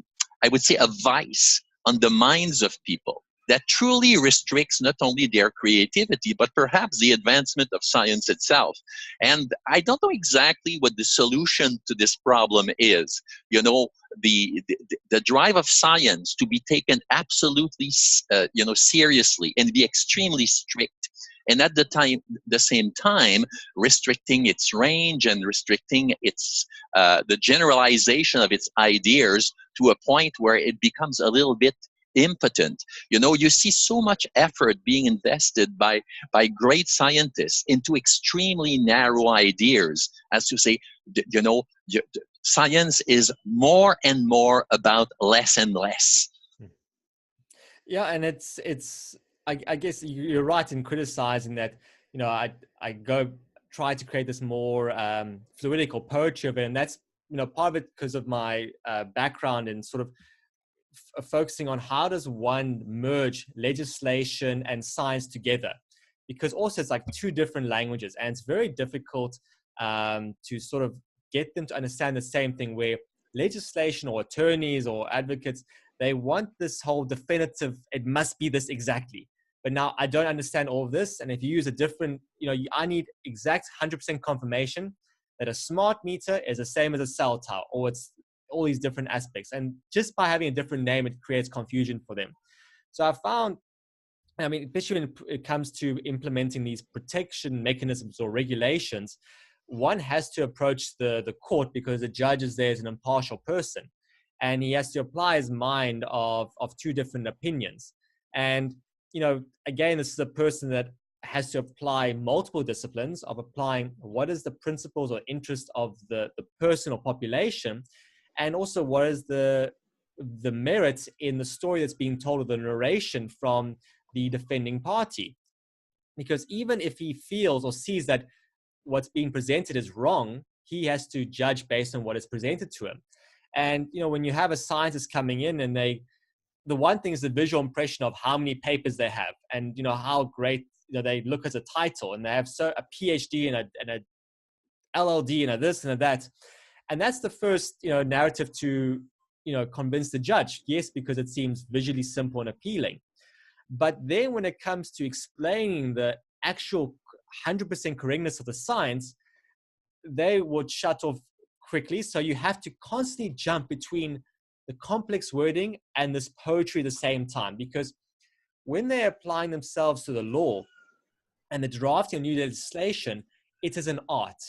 vice on the minds of people that truly restricts not only their creativity, but perhaps the advancement of science itself. And I don't know exactly what the solution to this problem is. You know, the drive of science to be taken absolutely, seriously and be extremely strict. And at the same time, restricting its range and restricting its the generalization of its ideas to a point where it becomes a little bit impotent. You know, you see so much effort being invested by great scientists into extremely narrow ideas, as to say, science is more and more about less and less. Yeah, and it's. I guess you're right in criticizing that. You know, I try to create this more fluidic or poetry of it, and that's part of it because of my background in sort of focusing on how does one merge legislation and science together, because also it's like two different languages, and it's very difficult to sort of get them to understand the same thing, where legislation or attorneys or advocates, they want this whole definitive, it must be this exactly. But now I don't understand all of this. And if you use a different, I need exact 100% confirmation that a smart meter is the same as a cell tower, or it's all these different aspects. And just by having a different name, it creates confusion for them. So I found I mean, especially when it comes to implementing these protection mechanisms or regulations, one has to approach the court because the judge is there as an impartial person, and he has to apply his mind of two different opinions. And, you know, again, this is a person that has to apply multiple disciplines of applying what is the principles or interest of the person or population, and also what is the merit in the story that's being told, or the narration from the defending party. Because even if he feels or sees that what's being presented is wrong, he has to judge based on what is presented to him. And, you know, when you have a scientist coming in and the one thing is the visual impression of how many papers they have, and, you know, how great, you know, they look at a title and they have a PhD and a LLD and a this and a that. And that's the first, you know, narrative to, you know, convince the judge. Yes, because it seems visually simple and appealing. But then when it comes to explaining the actual 100% correctness of the science, they would shut off quickly. So you have to constantly jump between the complex wording and this poetry at the same time, because when they're applying themselves to the law and the drafting of new legislation, it is an art.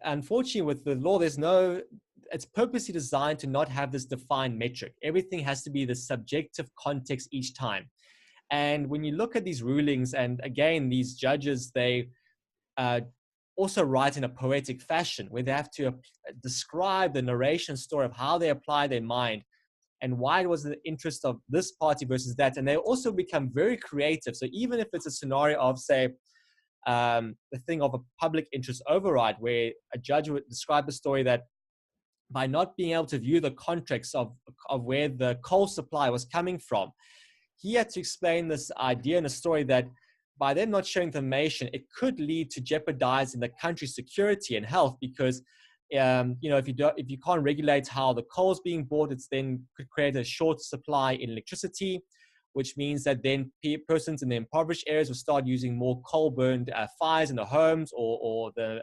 Unfortunately, with the law, it's purposely designed to not have this defined metric. Everything has to be the subjective context each time. And when you look at these rulings, and again, these judges, they also write in a poetic fashion where they have to describe the narration story of how they apply their mind and why it was the interest of this party versus that. And they also become very creative. So even if it's a scenario of, say, the thing of a public interest override, where a judge would describe the story that by not being able to view the context of where the coal supply was coming from, he had to explain this idea in a story that by them not sharing information, it could lead to jeopardizing the country's security and health, because you know, if you can't regulate how the coal is being bought, it's then could create a short supply in electricity, which means that then persons in the impoverished areas will start using more coal-burned fires in the homes, or the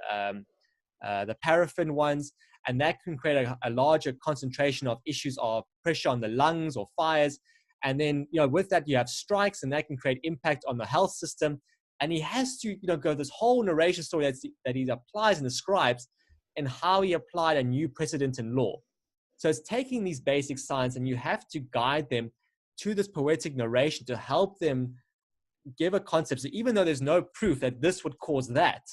paraffin ones, and that can create a larger concentration of issues of pressure on the lungs or fires. And then, you know, with that, you have strikes, and that can create impact on the health system. And he has to, you know, go this whole narration story that he applies and describes, and how he applied a new precedent in law. So it's taking these basic science, and you have to guide them to this poetic narration to help them give a concept. So even though there's no proof that this would cause that,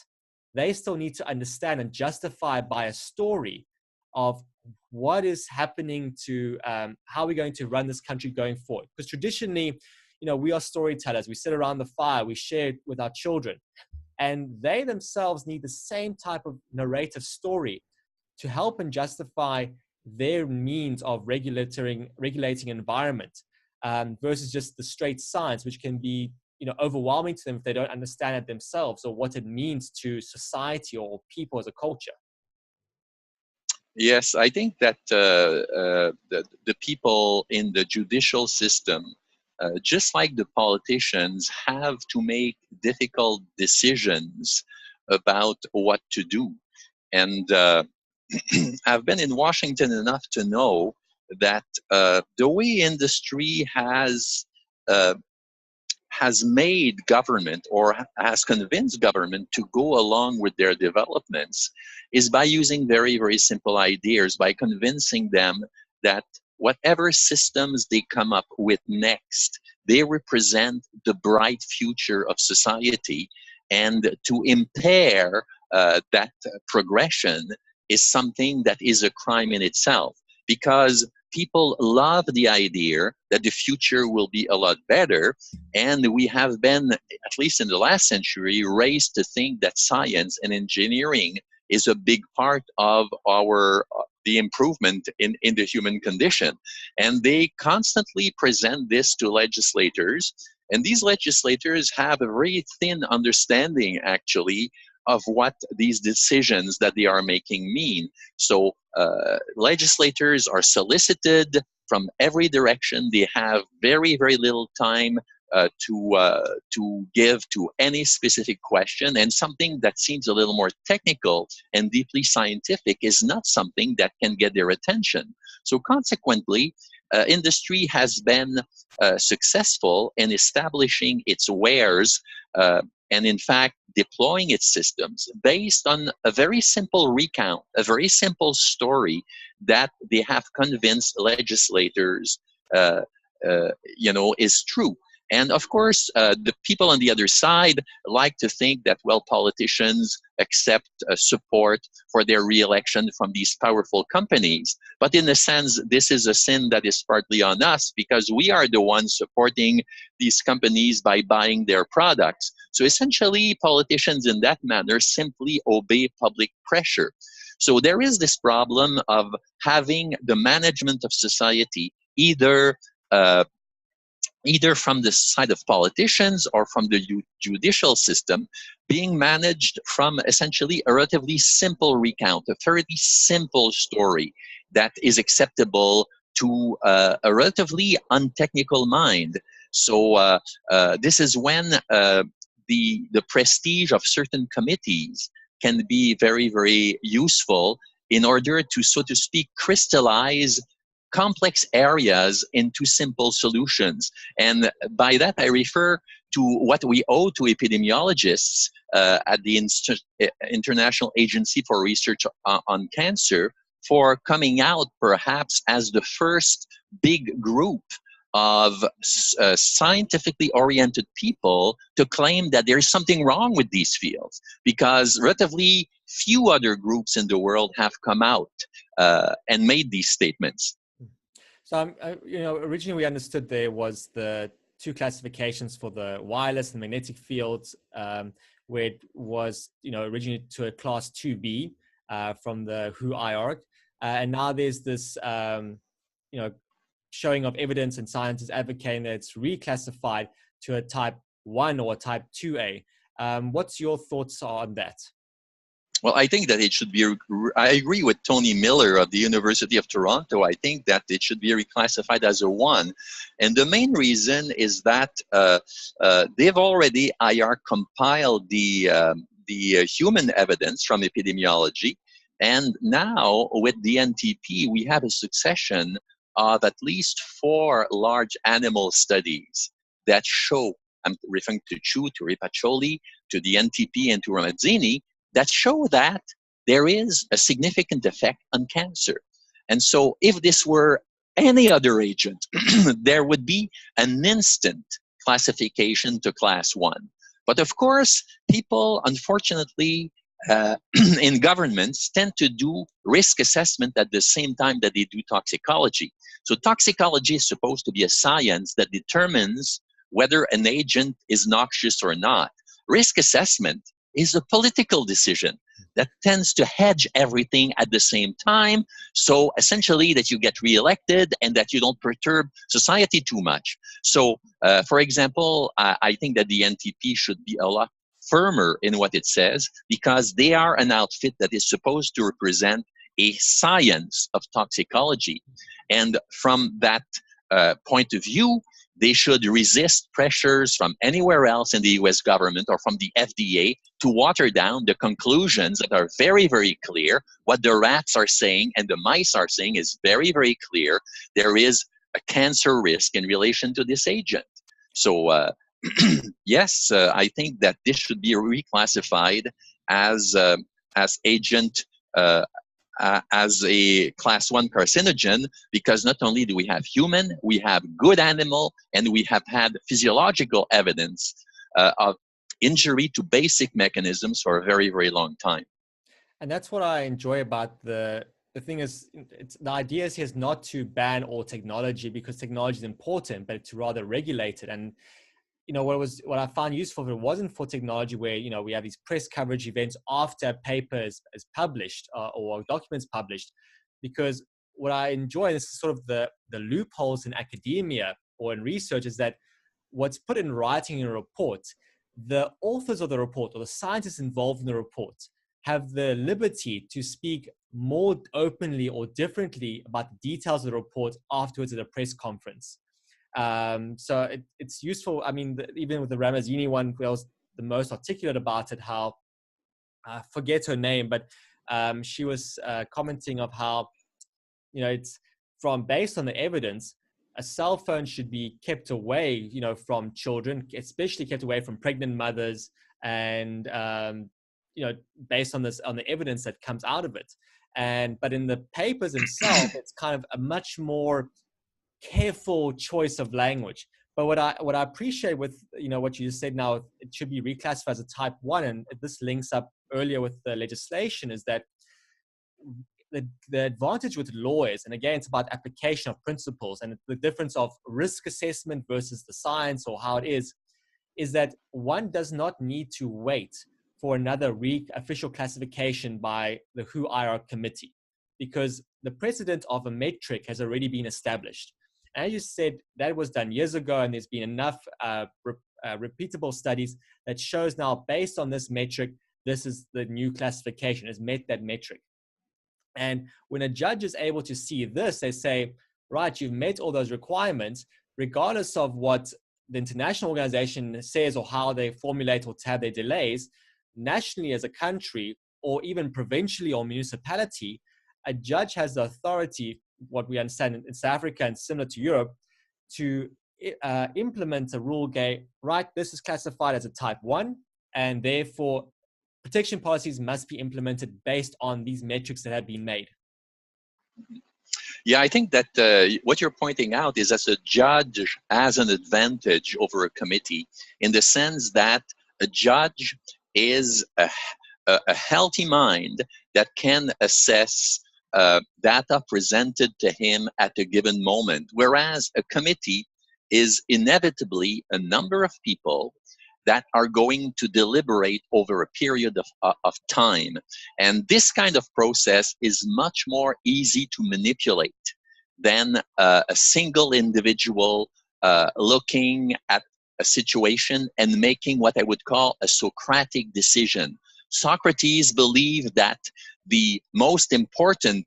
they still need to understand and justify by a story of what is happening to how we're going to run this country going forward. Because traditionally, you know, we are storytellers. We sit around the fire, we share it with our children, and they themselves need the same type of narrative story to help and justify their means of regulating environment, versus just the straight science, which can be, you know, overwhelming to them if they don't understand it themselves, or what it means to society or people as a culture. Yes, I think that the people in the judicial system, just like the politicians, have to make difficult decisions about what to do. And I've been in Washington enough to know that the way industry has made government, or has convinced government to go along with their developments, is by using very, very simple ideas, by convincing them that whatever systems they come up with next, they represent the bright future of society, and to impair that progression is something that is a crime in itself, because people love the idea that the future will be a lot better. And we have been, at least in the last century, raised to think that science and engineering is a big part of the improvement in the human condition. And they constantly present this to legislators. And these legislators have a very thin understanding, actually, of what these decisions that they are making mean. So legislators are solicited from every direction. They have very, very little time to give to any specific question, and something that seems a little more technical and deeply scientific is not something that can get their attention. So consequently, industry has been successful in establishing its wares and in fact deploying its systems based on a very simple recount, a very simple story that they have convinced legislators is true. And of course, the people on the other side like to think that, well, politicians accept support for their re-election from these powerful companies. But in a sense, this is a sin that is partly on us because we are the ones supporting these companies by buying their products. So essentially, politicians in that manner simply obey public pressure. So there is this problem of having the management of society either from the side of politicians or from the judicial system, being managed from essentially a relatively simple recount, a fairly simple story that is acceptable to a relatively untechnical mind. So this is when the prestige of certain committees can be very, very useful in order to, so to speak, crystallize complex areas into simple solutions. And by that, I refer to what we owe to epidemiologists at the International Agency for Research on Cancer for coming out perhaps as the first big group of scientifically oriented people to claim that there is something wrong with these fields, because relatively few other groups in the world have come out and made these statements. So, originally we understood there was the two classifications for the wireless and magnetic fields, where it was, originally to a class 2B from the WHO IARC. And now there's this, showing of evidence and scientists advocating that it's reclassified to a type 1 or type 2A. What's your thoughts on that? Well, I think that it should be, I agree with Tony Miller of the University of Toronto. I think that it should be reclassified as a 1. And the main reason is that they've already, IARC, compiled the human evidence from epidemiology. And now with the NTP, we have a succession of at least 4 large animal studies that show, I'm referring to Chu, to Ripaccioli, to the NTP, and to Ramazzini, that show that there is a significant effect on cancer. And so if this were any other agent, there would be an instant classification to class 1. But of course, people, unfortunately, in governments tend to do risk assessment at the same time that they do toxicology. So toxicology is supposed to be a science that determines whether an agent is noxious or not. Risk assessment is a political decision that tends to hedge everything at the same time. So essentially that you get reelected and that you don't perturb society too much. So for example, I think that the NTP should be a lot firmer in what it says, because they are an outfit that is supposed to represent a science of toxicology. And from that point of view, they should resist pressures from anywhere else in the US government or from the FDA to water down the conclusions that are very, very clear. What the rats are saying and the mice are saying is very, very clear. There is a cancer risk in relation to this agent. So yes, I think that this should be reclassified as agent, as a class 1 carcinogen, because not only do we have human, we have good animal, and we have had physiological evidence of injury to basic mechanisms for a very, very long time. And that's what I enjoy about the thing is, the idea here is not to ban all technology, because technology is important, but to rather regulate it. And what I found useful, if it wasn't for technology, where we have these press coverage events after a paper is published or documents published, because what I enjoy, and this is sort of the loopholes in academia or in research, is that what's put in writing in a report, the authors of the report or the scientists involved in the report have the liberty to speak more openly or differently about the details of the report afterwards at a press conference. So it's useful. I mean, even with the Ramazzini one, I was the most articulate about it, how I forget her name, but she was commenting of how, it's based on the evidence, a cell phone should be kept away, from children, especially kept away from pregnant mothers, and based on the evidence that comes out of it. But in the papers themselves, it's kind of a much more careful choice of language. But what I appreciate with what you just said now, it should be reclassified as a type 1, and this links up earlier with the legislation, is that the advantage with lawyers, and again, it's about application of principles and the difference of risk assessment versus the science or how it is that one does not need to wait for another official classification by the WHO IR committee, because the precedent of a metric has already been established. And as you said, that was done years ago, and there's been enough repeatable studies that shows now, based on this metric, this is the new classification, has met that metric. And when a judge is able to see this, they say, right, you've met all those requirements, regardless of what the international organization says or how they formulate or have their delays. Nationally as a country, or even provincially or municipality, a judge has the authority, what we understand in South Africa and similar to Europe, to implement a rule, right, this is classified as a type 1, and therefore protection policies must be implemented based on these metrics that have been made. Yeah, I think that what you're pointing out is that a judge has an advantage over a committee, in the sense that a judge is a healthy mind that can assess data presented to him at a given moment, whereas a committee is inevitably a number of people that are going to deliberate over a period of time. And this kind of process is much more easy to manipulate than a single individual looking at a situation and making what I would call a Socratic decision. Socrates believed that the most important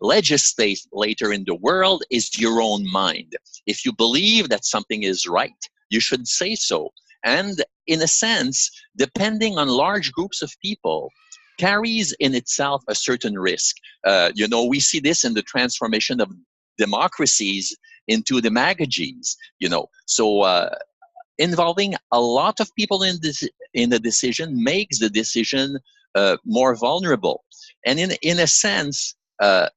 legislator in the world is your own mind. If you believe that something is right, you should say so. And in a sense, depending on large groups of people, carries in itself a certain risk. We see this in the transformation of democracies into demagogies. So involving a lot of people in the decision makes the decision more vulnerable. And in a sense,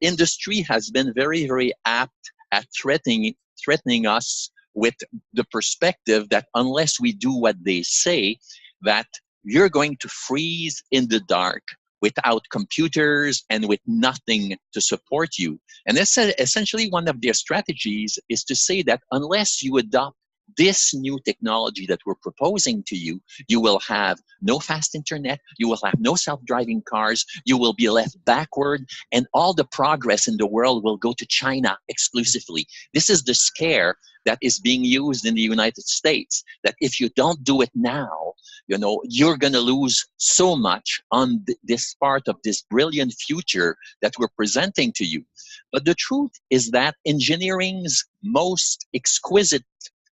industry has been very, very apt at threatening us with the perspective that unless we do what they say, that you're going to freeze in the dark without computers and with nothing to support you. And that's essentially one of their strategies, is to say that unless you adopt this new technology that we're proposing to you, you will have no fast internet, you will have no self-driving cars, you will be left backward, and all the progress in the world will go to China exclusively. This is the scare that is being used in the United States, that if you don't do it now, you're going to lose so much on this part of this brilliant future that we're presenting to you. But the truth is that engineering's most exquisite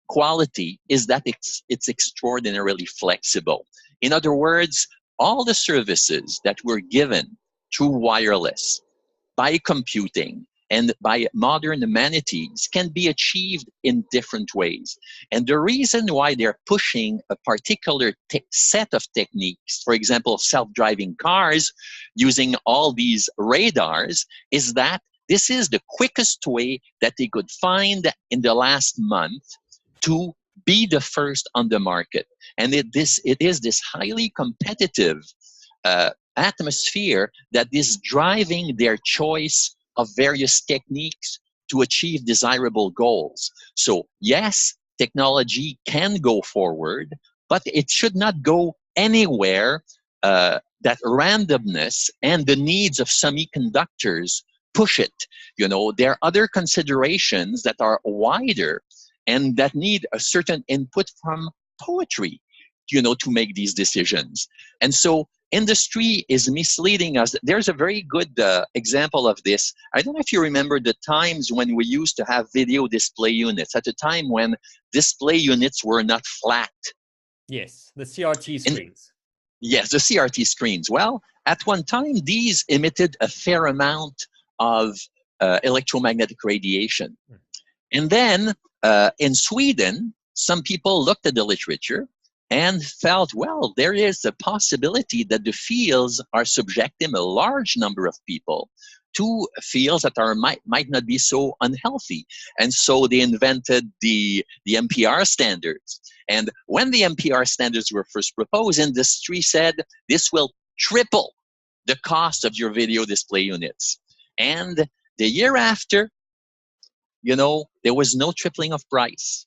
quality is that it's extraordinarily flexible. In other words, all the services that were given through wireless, by computing, and by modern amenities can be achieved in different ways. And the reason why they're pushing a particular set of techniques, for example, self-driving cars using all these radars, is that this is the quickest way that they could find in the last month to be the first on the market. And it is this highly competitive atmosphere that is driving their choice of various techniques to achieve desirable goals. So yes, technology can go forward, but it should not go anywhere that randomness and the needs of semiconductors push it. There are other considerations that are wider and that need a certain input from poetry, to make these decisions. And so industry is misleading us. There's a very good example of this. I don't know if you remember the times when we used to have video display units, at a time when display units were not flat. Yes, the CRT screens. Yes, the CRT screens. Well, at one time, these emitted a fair amount of electromagnetic radiation. And then in Sweden, some people looked at the literature and felt, well, there is a possibility that the fields are subjecting a large number of people to fields that might not be so unhealthy. And so they invented the MPR standards. And when the MPR standards were first proposed, industry said, this will triple the cost of your video display units. And the year after, there was no tripling of price.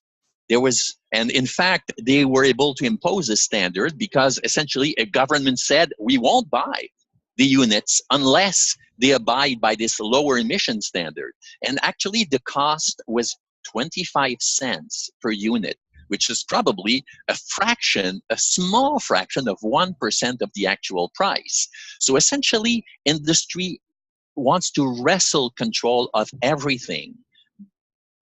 And in fact, they were able to impose a standard because essentially a government said, we won't buy the units unless they abide by this lower emission standard. And actually the cost was 25 cents per unit, which is probably a small fraction of 1% of the actual price. So essentially, industry wants to wrestle control of everything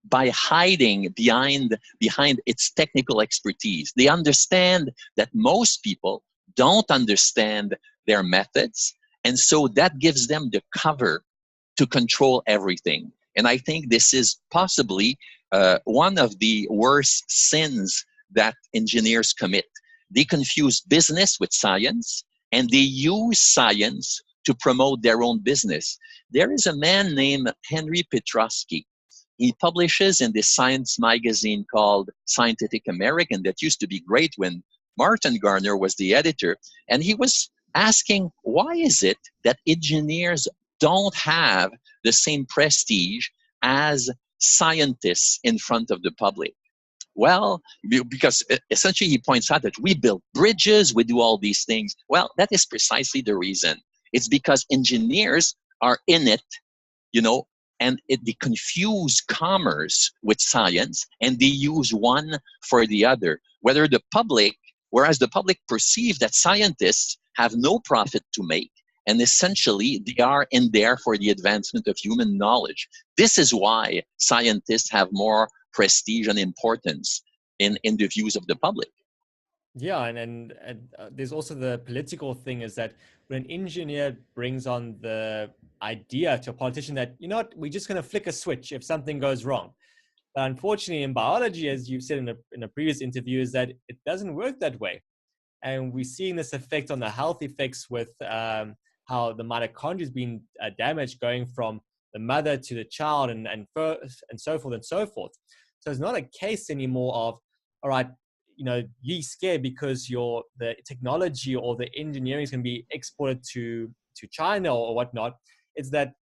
by hiding behind its technical expertise. They understand that most people don't understand their methods, and so that gives them the cover to control everything. And I think this is possibly one of the worst sins that engineers commit. They confuse business with science, and they use science to promote their own business. There is a man named Henry Petrosky. He publishes in this science magazine called Scientific American that used to be great when Martin Garner was the editor. And he was asking, why is it that engineers don't have the same prestige as scientists in front of the public? Well, because essentially he points out that we build bridges, we do all these things. Well, that is precisely the reason. It's because engineers are in it, and they confuse commerce with science, and they use one for the other. Whereas the public perceive that scientists have no profit to make, and essentially they are in there for the advancement of human knowledge. This is why scientists have more prestige and importance in the views of the public. Yeah, and there's also the political thing, is that when an engineer brings on the idea to a politician that, we're just going to flick a switch if something goes wrong. But unfortunately, in biology, as you've said in a previous interview, is that it doesn't work that way. And we're seeing this effect on the health effects with how the mitochondria has been damaged, going from the mother to the child and so forth and so forth. So it's not a case anymore of, all right, you're scared because the technology or the engineering is going to be exported to China or whatnot. It's that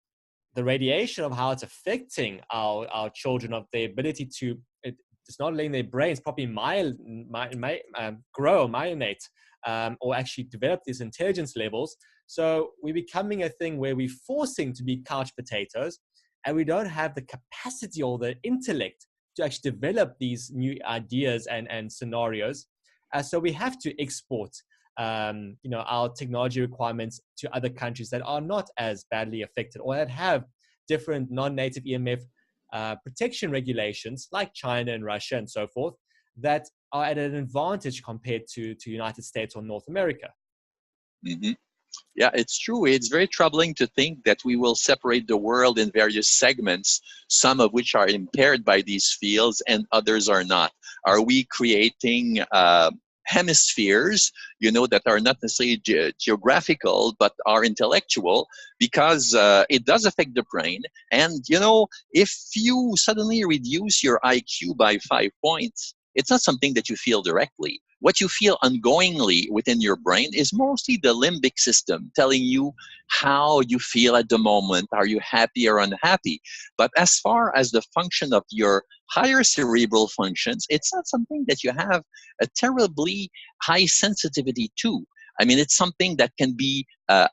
the radiation of how it's affecting our children, of their ability to, it's not letting their brains properly grow, myelinate, or actually develop these intelligence levels. So we're becoming a thing where we're forcing to be couch potatoes, and we don't have the capacity or the intellect to actually develop these new ideas and scenarios. So we have to export our technology requirements to other countries that are not as badly affected, or that have different non-native EMF protection regulations, like China and Russia and so forth, that are at an advantage compared to United States or North America. Mm-hmm. Yeah, it's true. It's very troubling to think that we will separate the world in various segments, some of which are impaired by these fields and others are not. Are we creating hemispheres, that are not necessarily geographical, but are intellectual, because it does affect the brain. And, if you suddenly reduce your IQ by 5 points, it's not something that you feel directly. What you feel ongoingly within your brain is mostly the limbic system telling you how you feel at the moment. Are you happy or unhappy? But as far as the function of your higher cerebral functions, it's not something that you have a terribly high sensitivity to. I mean, it's something that can be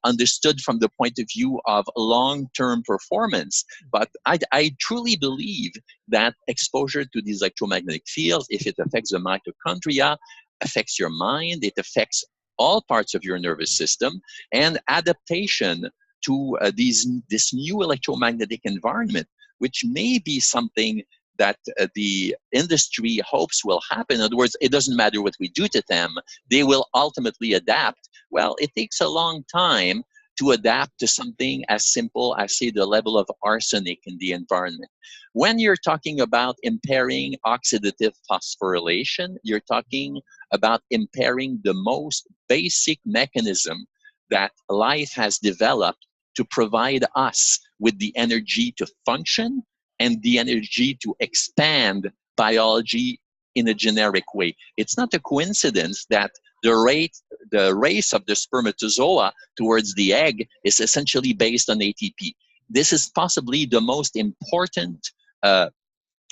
understood from the point of view of long-term performance. But I truly believe that exposure to these electromagnetic fields, if it affects the mitochondria, affects your mind, it affects all parts of your nervous system, and adaptation to this new electromagnetic environment, which may be something that the industry hopes will happen. In other words, it doesn't matter what we do to them, they will ultimately adapt. Well, it takes a long time to adapt to something as simple as, say, the level of arsenic in the environment. When you're talking about impairing oxidative phosphorylation, you're talking about impairing the most basic mechanism that life has developed to provide us with the energy to function and the energy to expand biology in a generic way. It's not a coincidence that the race of the spermatozoa towards the egg is essentially based on ATP. This is possibly the most important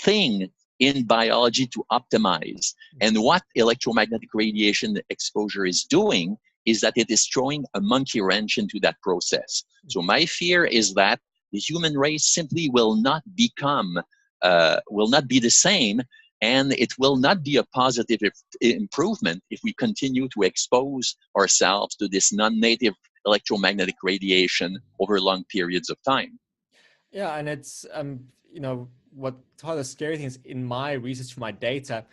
thing in biology to optimize. And what electromagnetic radiation exposure is doing is that it is throwing a monkey wrench into that process. So my fear is that the human race simply will not be the same, and it will not be a positive improvement if we continue to expose ourselves to this non-native electromagnetic radiation over long periods of time. Yeah, and it's you know, what one of the scary things in my research for my data,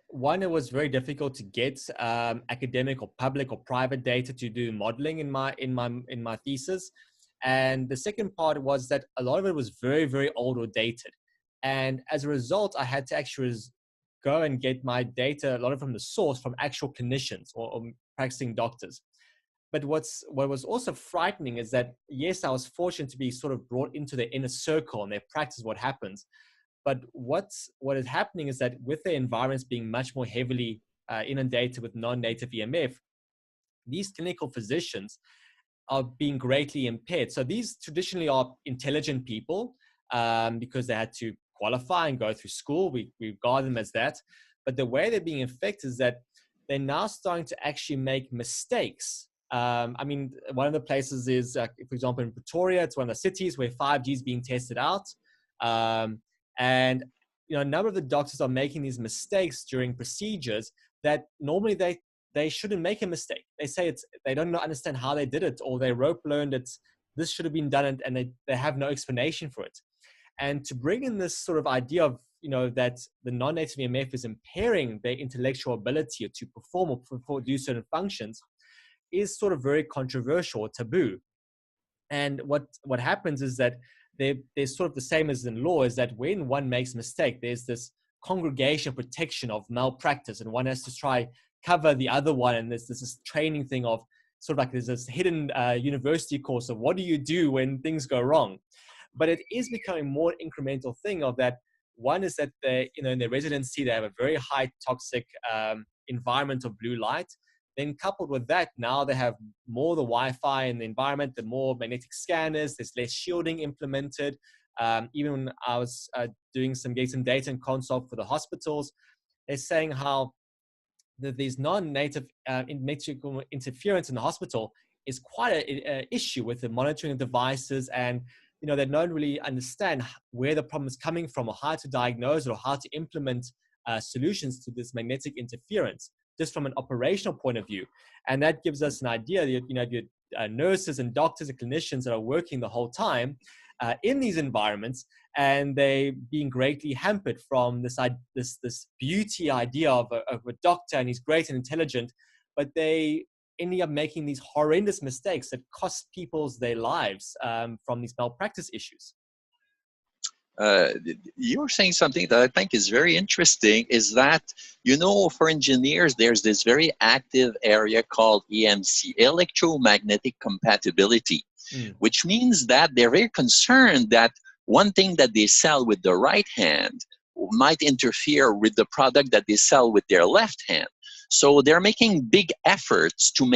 one, it was very difficult to get academic or public or private data to do modeling in my thesis. And the second part was that a lot of it was very, very old or dated. And as a result, I had to actually go and get my data, a lot of from the source, from actual clinicians or practicing doctors. But what was also frightening is that, yes, I was fortunate to be sort of brought into their inner circle and their practice what happens. But what is happening is that with their environments being much more heavily inundated with non-native EMF, these clinical physicians are being greatly impaired. So these traditionally are intelligent people because they had to qualify and go through school. We regard them as that. But the way they're being affected is that they're now starting to actually make mistakes. I mean, one of the places is, for example, in Pretoria, it's one of the cities where 5G is being tested out. And you know, a number of the doctors are making these mistakes during procedures that normally they shouldn't make a mistake. They say they don't understand how they did it, or they rope learned it. This should have been done, and they have no explanation for it. And to bring in this sort of idea of, you know, that the non-native EMF is impairing their intellectual ability to perform or do certain functions is sort of very controversial or taboo. And what happens is that they're sort of the same as in law, is that when one makes a mistake, there's this congregation protection of malpractice, and one has to try cover the other one. And there's this training thing of sort of like there's this hidden university course of what do you do when things go wrong. But it is becoming more incremental thing of that. One is that they, you know, in their residency, they have a very high toxic environment of blue light. Then coupled with that, now they have more the Wi-Fi in the environment, the more magnetic scanners, there's less shielding implemented. Even when I was getting some data and consult for the hospitals, they're saying how these non-native electrical interference in the hospital is quite an issue with the monitoring of devices, and you know, they don't really understand where the problem is coming from, or how to diagnose it, or how to implement solutions to this magnetic interference, just from an operational point of view. And that gives us an idea that, you know, your nurses and doctors and clinicians that are working the whole time in these environments, and they being greatly hampered from this beauty idea of a doctor, and he's great and intelligent, but they ending up making these horrendous mistakes that cost people their lives from these malpractice issues. You're saying something that I think is very interesting, is that, you know, for engineers, there's this very active area called EMC, electromagnetic compatibility, which means that they're very concerned that one thing that they sell with the right hand might interfere with the product that they sell with their left hand. So they're making big efforts to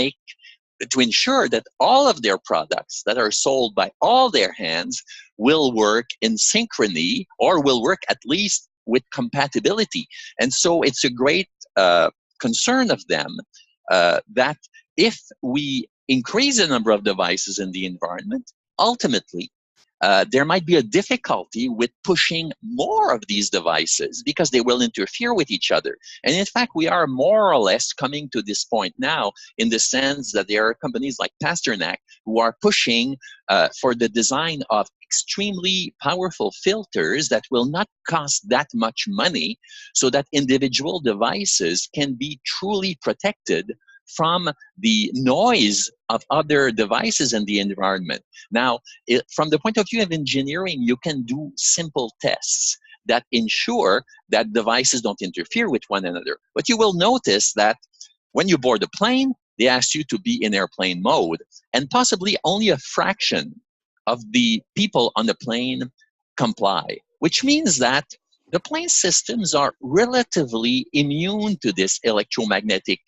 ensure that all of their products that are sold by all their hands will work in synchrony, or will work at least with compatibility. And so it's a great concern of them that if we increase the number of devices in the environment, ultimately there might be a difficulty with pushing more of these devices because they will interfere with each other. And in fact, we are more or less coming to this point now, in the sense that there are companies like Pasternak who are pushing for the design of extremely powerful filters that will not cost that much money, so that individual devices can be truly protected from the noise of other devices in the environment. Now, from the point of view of engineering, you can do simple tests that ensure that devices don't interfere with one another. But you will notice that when you board a plane, they ask you to be in airplane mode, and possibly only a fraction of the people on the plane comply, which means that the plane systems are relatively immune to this electromagnetic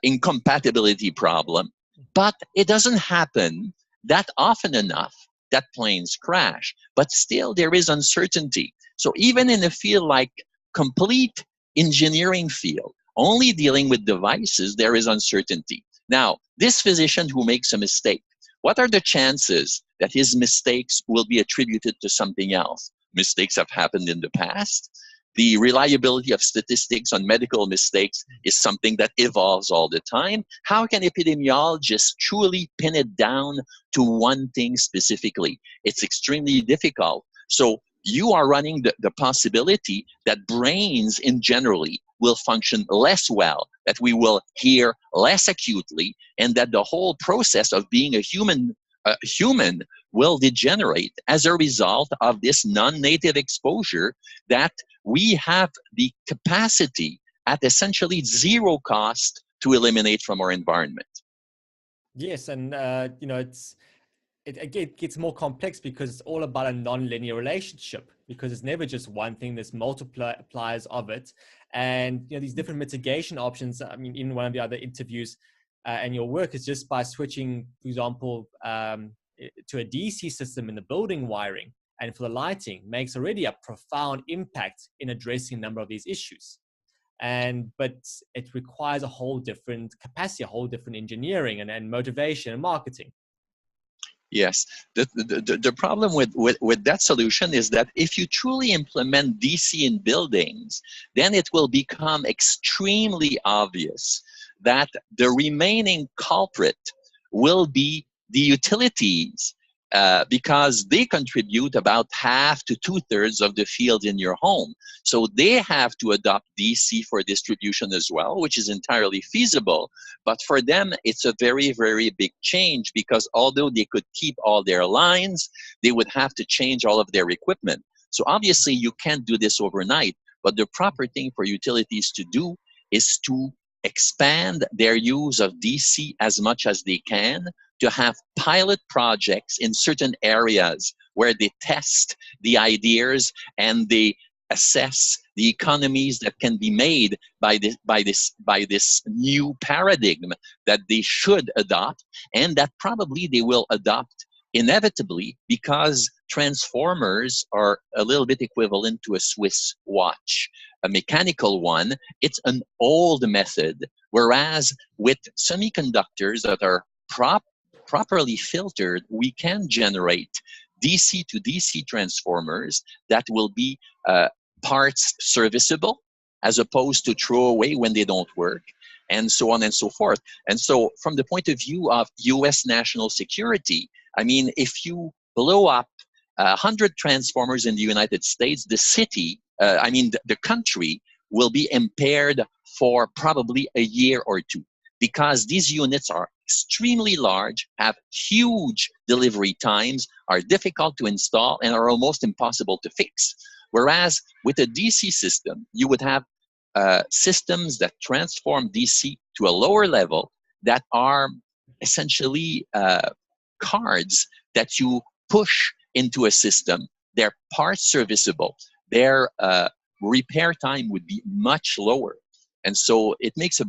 incompatibility problem, but it doesn't happen that often enough that planes crash. But still, there is uncertainty. So even in a field like complete engineering field, only dealing with devices, there is uncertainty. Now, this physician who makes a mistake, what are the chances that his mistakes will be attributed to something else? Mistakes have happened in the past. The reliability of statistics on medical mistakes is something that evolves all the time. How can epidemiologists truly pin it down to one thing specifically? It's extremely difficult. So you are running the possibility that brains in generally will function less well, that we will hear less acutely, and that the whole process of being a human will degenerate as a result of this non-native exposure that we have the capacity at essentially zero cost to eliminate from our environment. Yes, and you know, it gets more complex because it's all about a non-linear relationship, because it's never just one thing. There's multipliers of it, and you know, these different mitigation options. I mean, in one of the other interviews, and your work is just by switching, for example, to a DC system in the building wiring and for the lighting makes already a profound impact in addressing a number of these issues. But it requires a whole different capacity, a whole different engineering and motivation and marketing. Yes, the problem with that solution is that if you truly implement DC in buildings, then it will become extremely obvious that the remaining culprit will be the utilities, because they contribute about half to 2/3 of the field in your home. So they have to adopt DC for distribution as well, which is entirely feasible. But for them, it's a very, very big change, because although they could keep all their lines, they would have to change all of their equipment. So obviously, you can't do this overnight. But the proper thing for utilities to do is to expand their use of DC as much as they can, to have pilot projects in certain areas where they test the ideas and they assess the economies that can be made by this new paradigm that they should adopt, and that probably they will adopt inevitably, because transformers are a little bit equivalent to a Swiss watch. A mechanical one, it's an old method, whereas with semiconductors that are properly filtered, we can generate DC to DC transformers that will be parts serviceable, as opposed to throw away when they don't work, and so on and so forth. And so from the point of view of US national security, I mean, if you blow up 100 transformers in the United States, the city, the country will be impaired for probably a year or two, because these units are extremely large, have huge delivery times, are difficult to install, and are almost impossible to fix. Whereas with a DC system, you would have systems that transform DC to a lower level, that are essentially cards that you push into a system. They're parts serviceable. Their repair time would be much lower. And so it makes a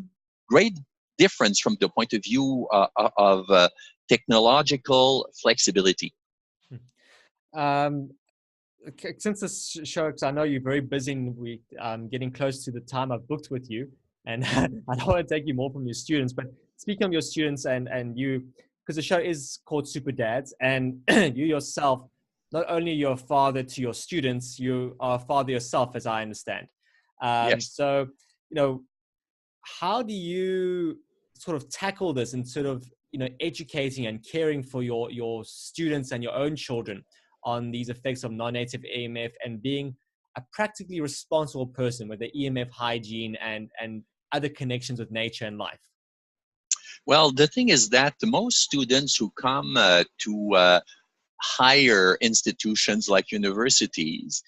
great difference from the point of view of technological flexibility. Since this show, because I know you're very busy and we're getting close to the time I've booked with you, and I don't want to take you more from your students, but speaking of your students and you, because the show is called SuperDads, and you yourself, not only you're a father to your students, you are a father yourself, as I understand. Yes. So, you know, how do you sort of tackle this and sort of, you know, educating and caring for your students and your own children on these effects of non-native EMF, and being a practically responsible person with the EMF hygiene and other connections with nature and life? Well, the thing is that most students who come to higher institutions like universities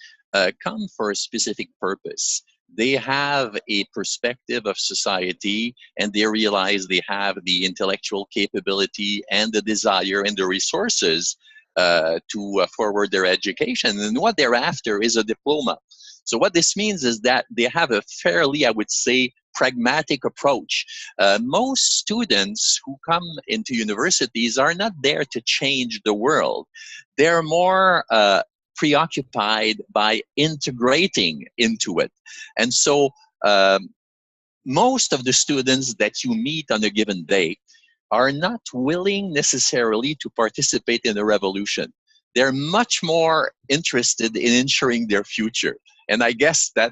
come for a specific purpose. They have a perspective of society and they realize they have the intellectual capability and the desire and the resources to forward their education. And what they're after is a diploma. So what this means is that they have a fairly, I would say, pragmatic approach. Most students who come into universities are not there to change the world. They're more preoccupied by integrating into it. And so most of the students that you meet on a given day are not willing necessarily to participate in a revolution. They're much more interested in ensuring their future. And I guess that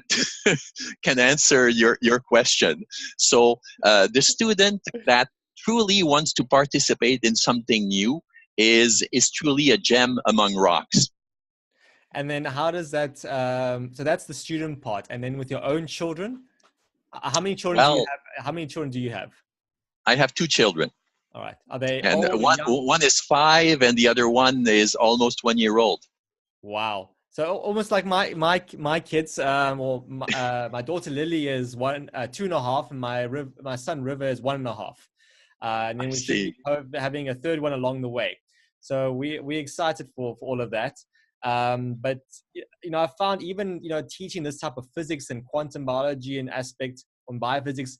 can answer your question. So the student that truly wants to participate in something new is truly a gem among rocks. And then how does that, so that's the student part. And then with your own children, how many children do you have? How many children do you have? I have 2 children. All right. Are they and old one is 5 and the other one is almost 1 year old. Wow. So almost like my kids, or my daughter Lily is 2.5, and my son River is 1.5. And then we should be having a third one along the way. So we're excited for all of that. But I found even teaching this type of physics and quantum biology and aspect on biophysics,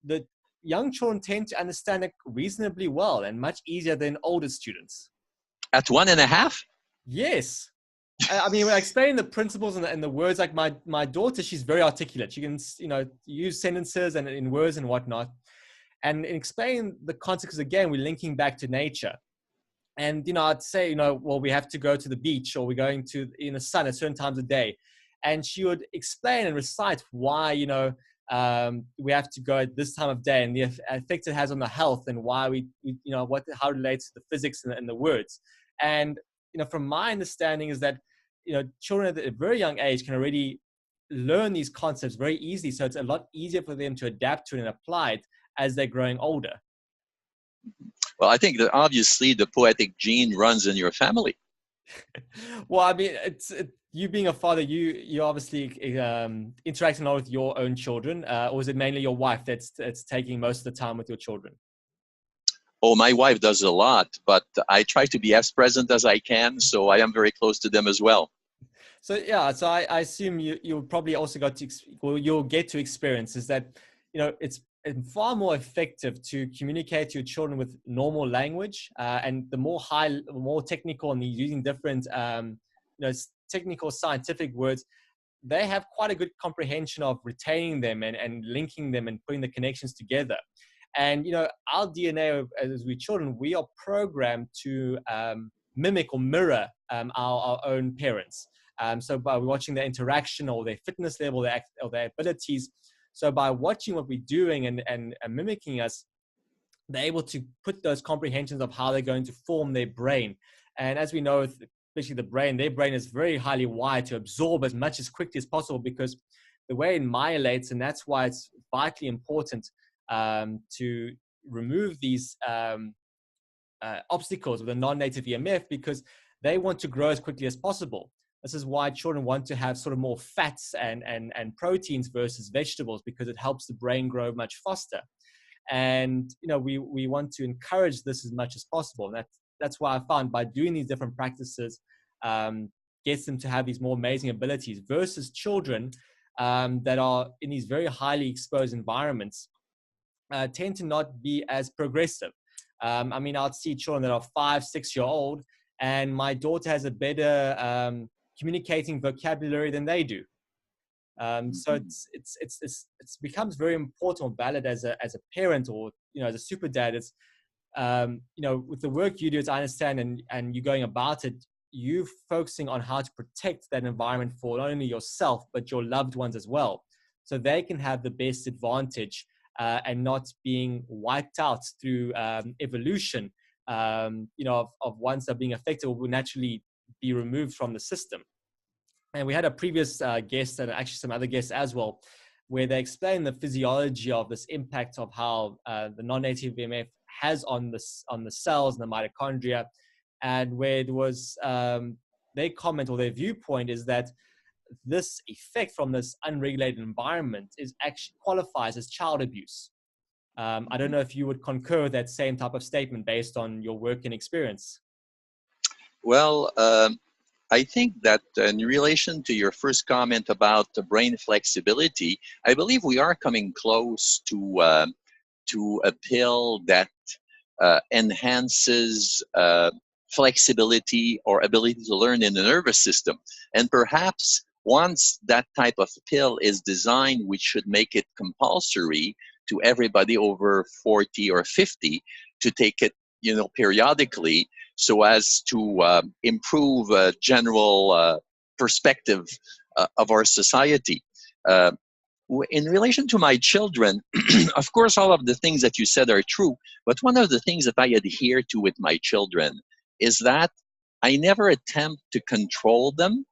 the young children tend to understand it reasonably well and much easier than older students. At 1.5? Yes. I mean, when I explain the principles and the words, like my daughter, she's very articulate. She can, use sentences and in words and whatnot. And in explaining the concepts, again, we're linking back to nature. And, I'd say, well, we have to go to the beach, or we're going to in the sun at certain times of day. And she would explain and recite why, we have to go at this time of day and the effect it has on the health, and why how it relates to the physics and the words. And, from my understanding is that, children at a very young age can already learn these concepts very easily. So it's a lot easier for them to adapt to it and apply it as they're growing older. Well, I think that obviously the poetic gene runs in your family. Well, I mean, you being a father, you obviously interacting a lot with your own children, or is it mainly your wife that's taking most of the time with your children? Oh, my wife does a lot, but I try to be as present as I can, so I am very close to them as well. So yeah, so I assume you'll probably also you'll get to experience is that, it's far more effective to communicate to your children with normal language, and the more technical, and using different, technical scientific words, they have quite a good comprehension of retaining them and linking them and putting the connections together. And, our DNA as we children, we are programmed to mimic or mirror our own parents. So by watching their interaction or their fitness level, or their abilities. So by watching what we're doing and mimicking us, they're able to put those comprehensions of how they're going to form their brain. And as we know, especially their brain is very highly wired to absorb as much as quickly as possible, because the way it annihilates, and that's why it's vitally important to remove these obstacles with a non-native EMF, because they want to grow as quickly as possible. This is why children want to have sort of more fats and proteins versus vegetables, because it helps the brain grow much faster. And, we want to encourage this as much as possible. And that's why I found by doing these different practices, gets them to have these more amazing abilities versus children that are in these very highly exposed environments, tend to not be as progressive. I mean, I'd see children that are 5, 6 year old, and my daughter has a better communicating vocabulary than they do. So it's becomes very important or valid as a parent, or as a super dad. It's with the work you do, as I understand, and you going about it, you focusing on how to protect that environment for not only yourself but your loved ones as well, so they can have the best advantage and not being wiped out through evolution. Of ones that are being affected will naturally be removed from the system. And we had a previous guest, and actually some other guests as well, where they explain the physiology of this impact of how the non-native EMF has on the cells and the mitochondria, and where it was their comment or their viewpoint is that this effect from this unregulated environment is actually qualifies as child abuse. I don't know if you would concur with that same type of statement based on your work and experience. Well, I think that in relation to your first comment about the brain flexibility, I believe we are coming close to a pill that enhances flexibility or ability to learn in the nervous system. And perhaps once that type of pill is designed, we should make it compulsory to everybody over 40 or 50 to take it, periodically, so as to improve general perspective of our society. In relation to my children, of course, all of the things that you said are true, but one of the things that I adhere to with my children is that I never attempt to control them.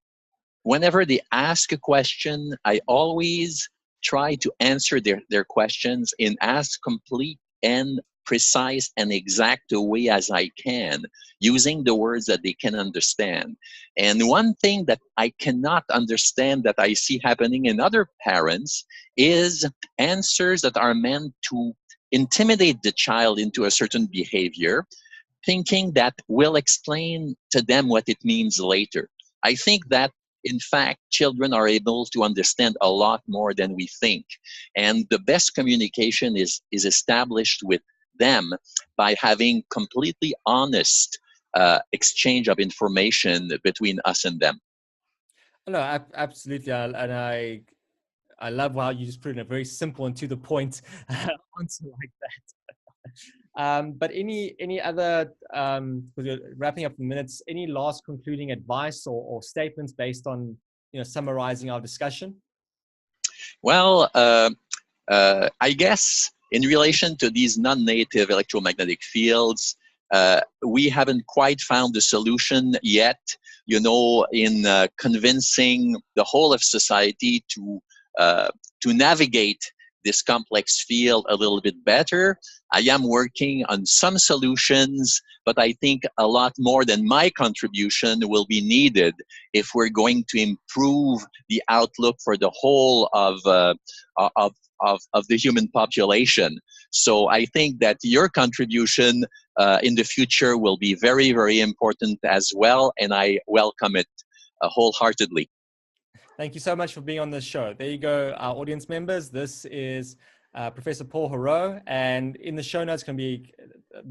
Whenever they ask a question, I always try to answer their questions in as complete and precise and exact a way as I can, using the words that they can understand. And one thing that I cannot understand that I see happening in other parents is answers that are meant to intimidate the child into a certain behavior, thinking that will explain to them what it means later. I think that in fact, children are able to understand a lot more than we think. And the best communication is established with them by having completely honest exchange of information between us and them. No, absolutely. And I love how you just put in a very simple and to the point answer like that. But any other, because we're wrapping up the minutes, any last concluding advice or statements based on, summarizing our discussion? Well, I guess in relation to these non-native electromagnetic fields, we haven't quite found the solution yet, in convincing the whole of society to navigate this complex field a little bit better. I am working on some solutions, but I think a lot more than my contribution will be needed if we're going to improve the outlook for the whole of the human population. So I think that your contribution in the future will be very, very important as well, and I welcome it wholeheartedly. Thank you so much for being on this show. There you go, our audience members. This is Professor Paul Héroux, and in the show notes can be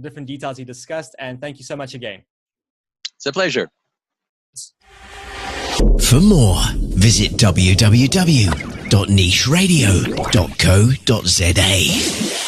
different details he discussed. And thank you so much again. It's a pleasure. For more, visit www.nicheradio.co.za.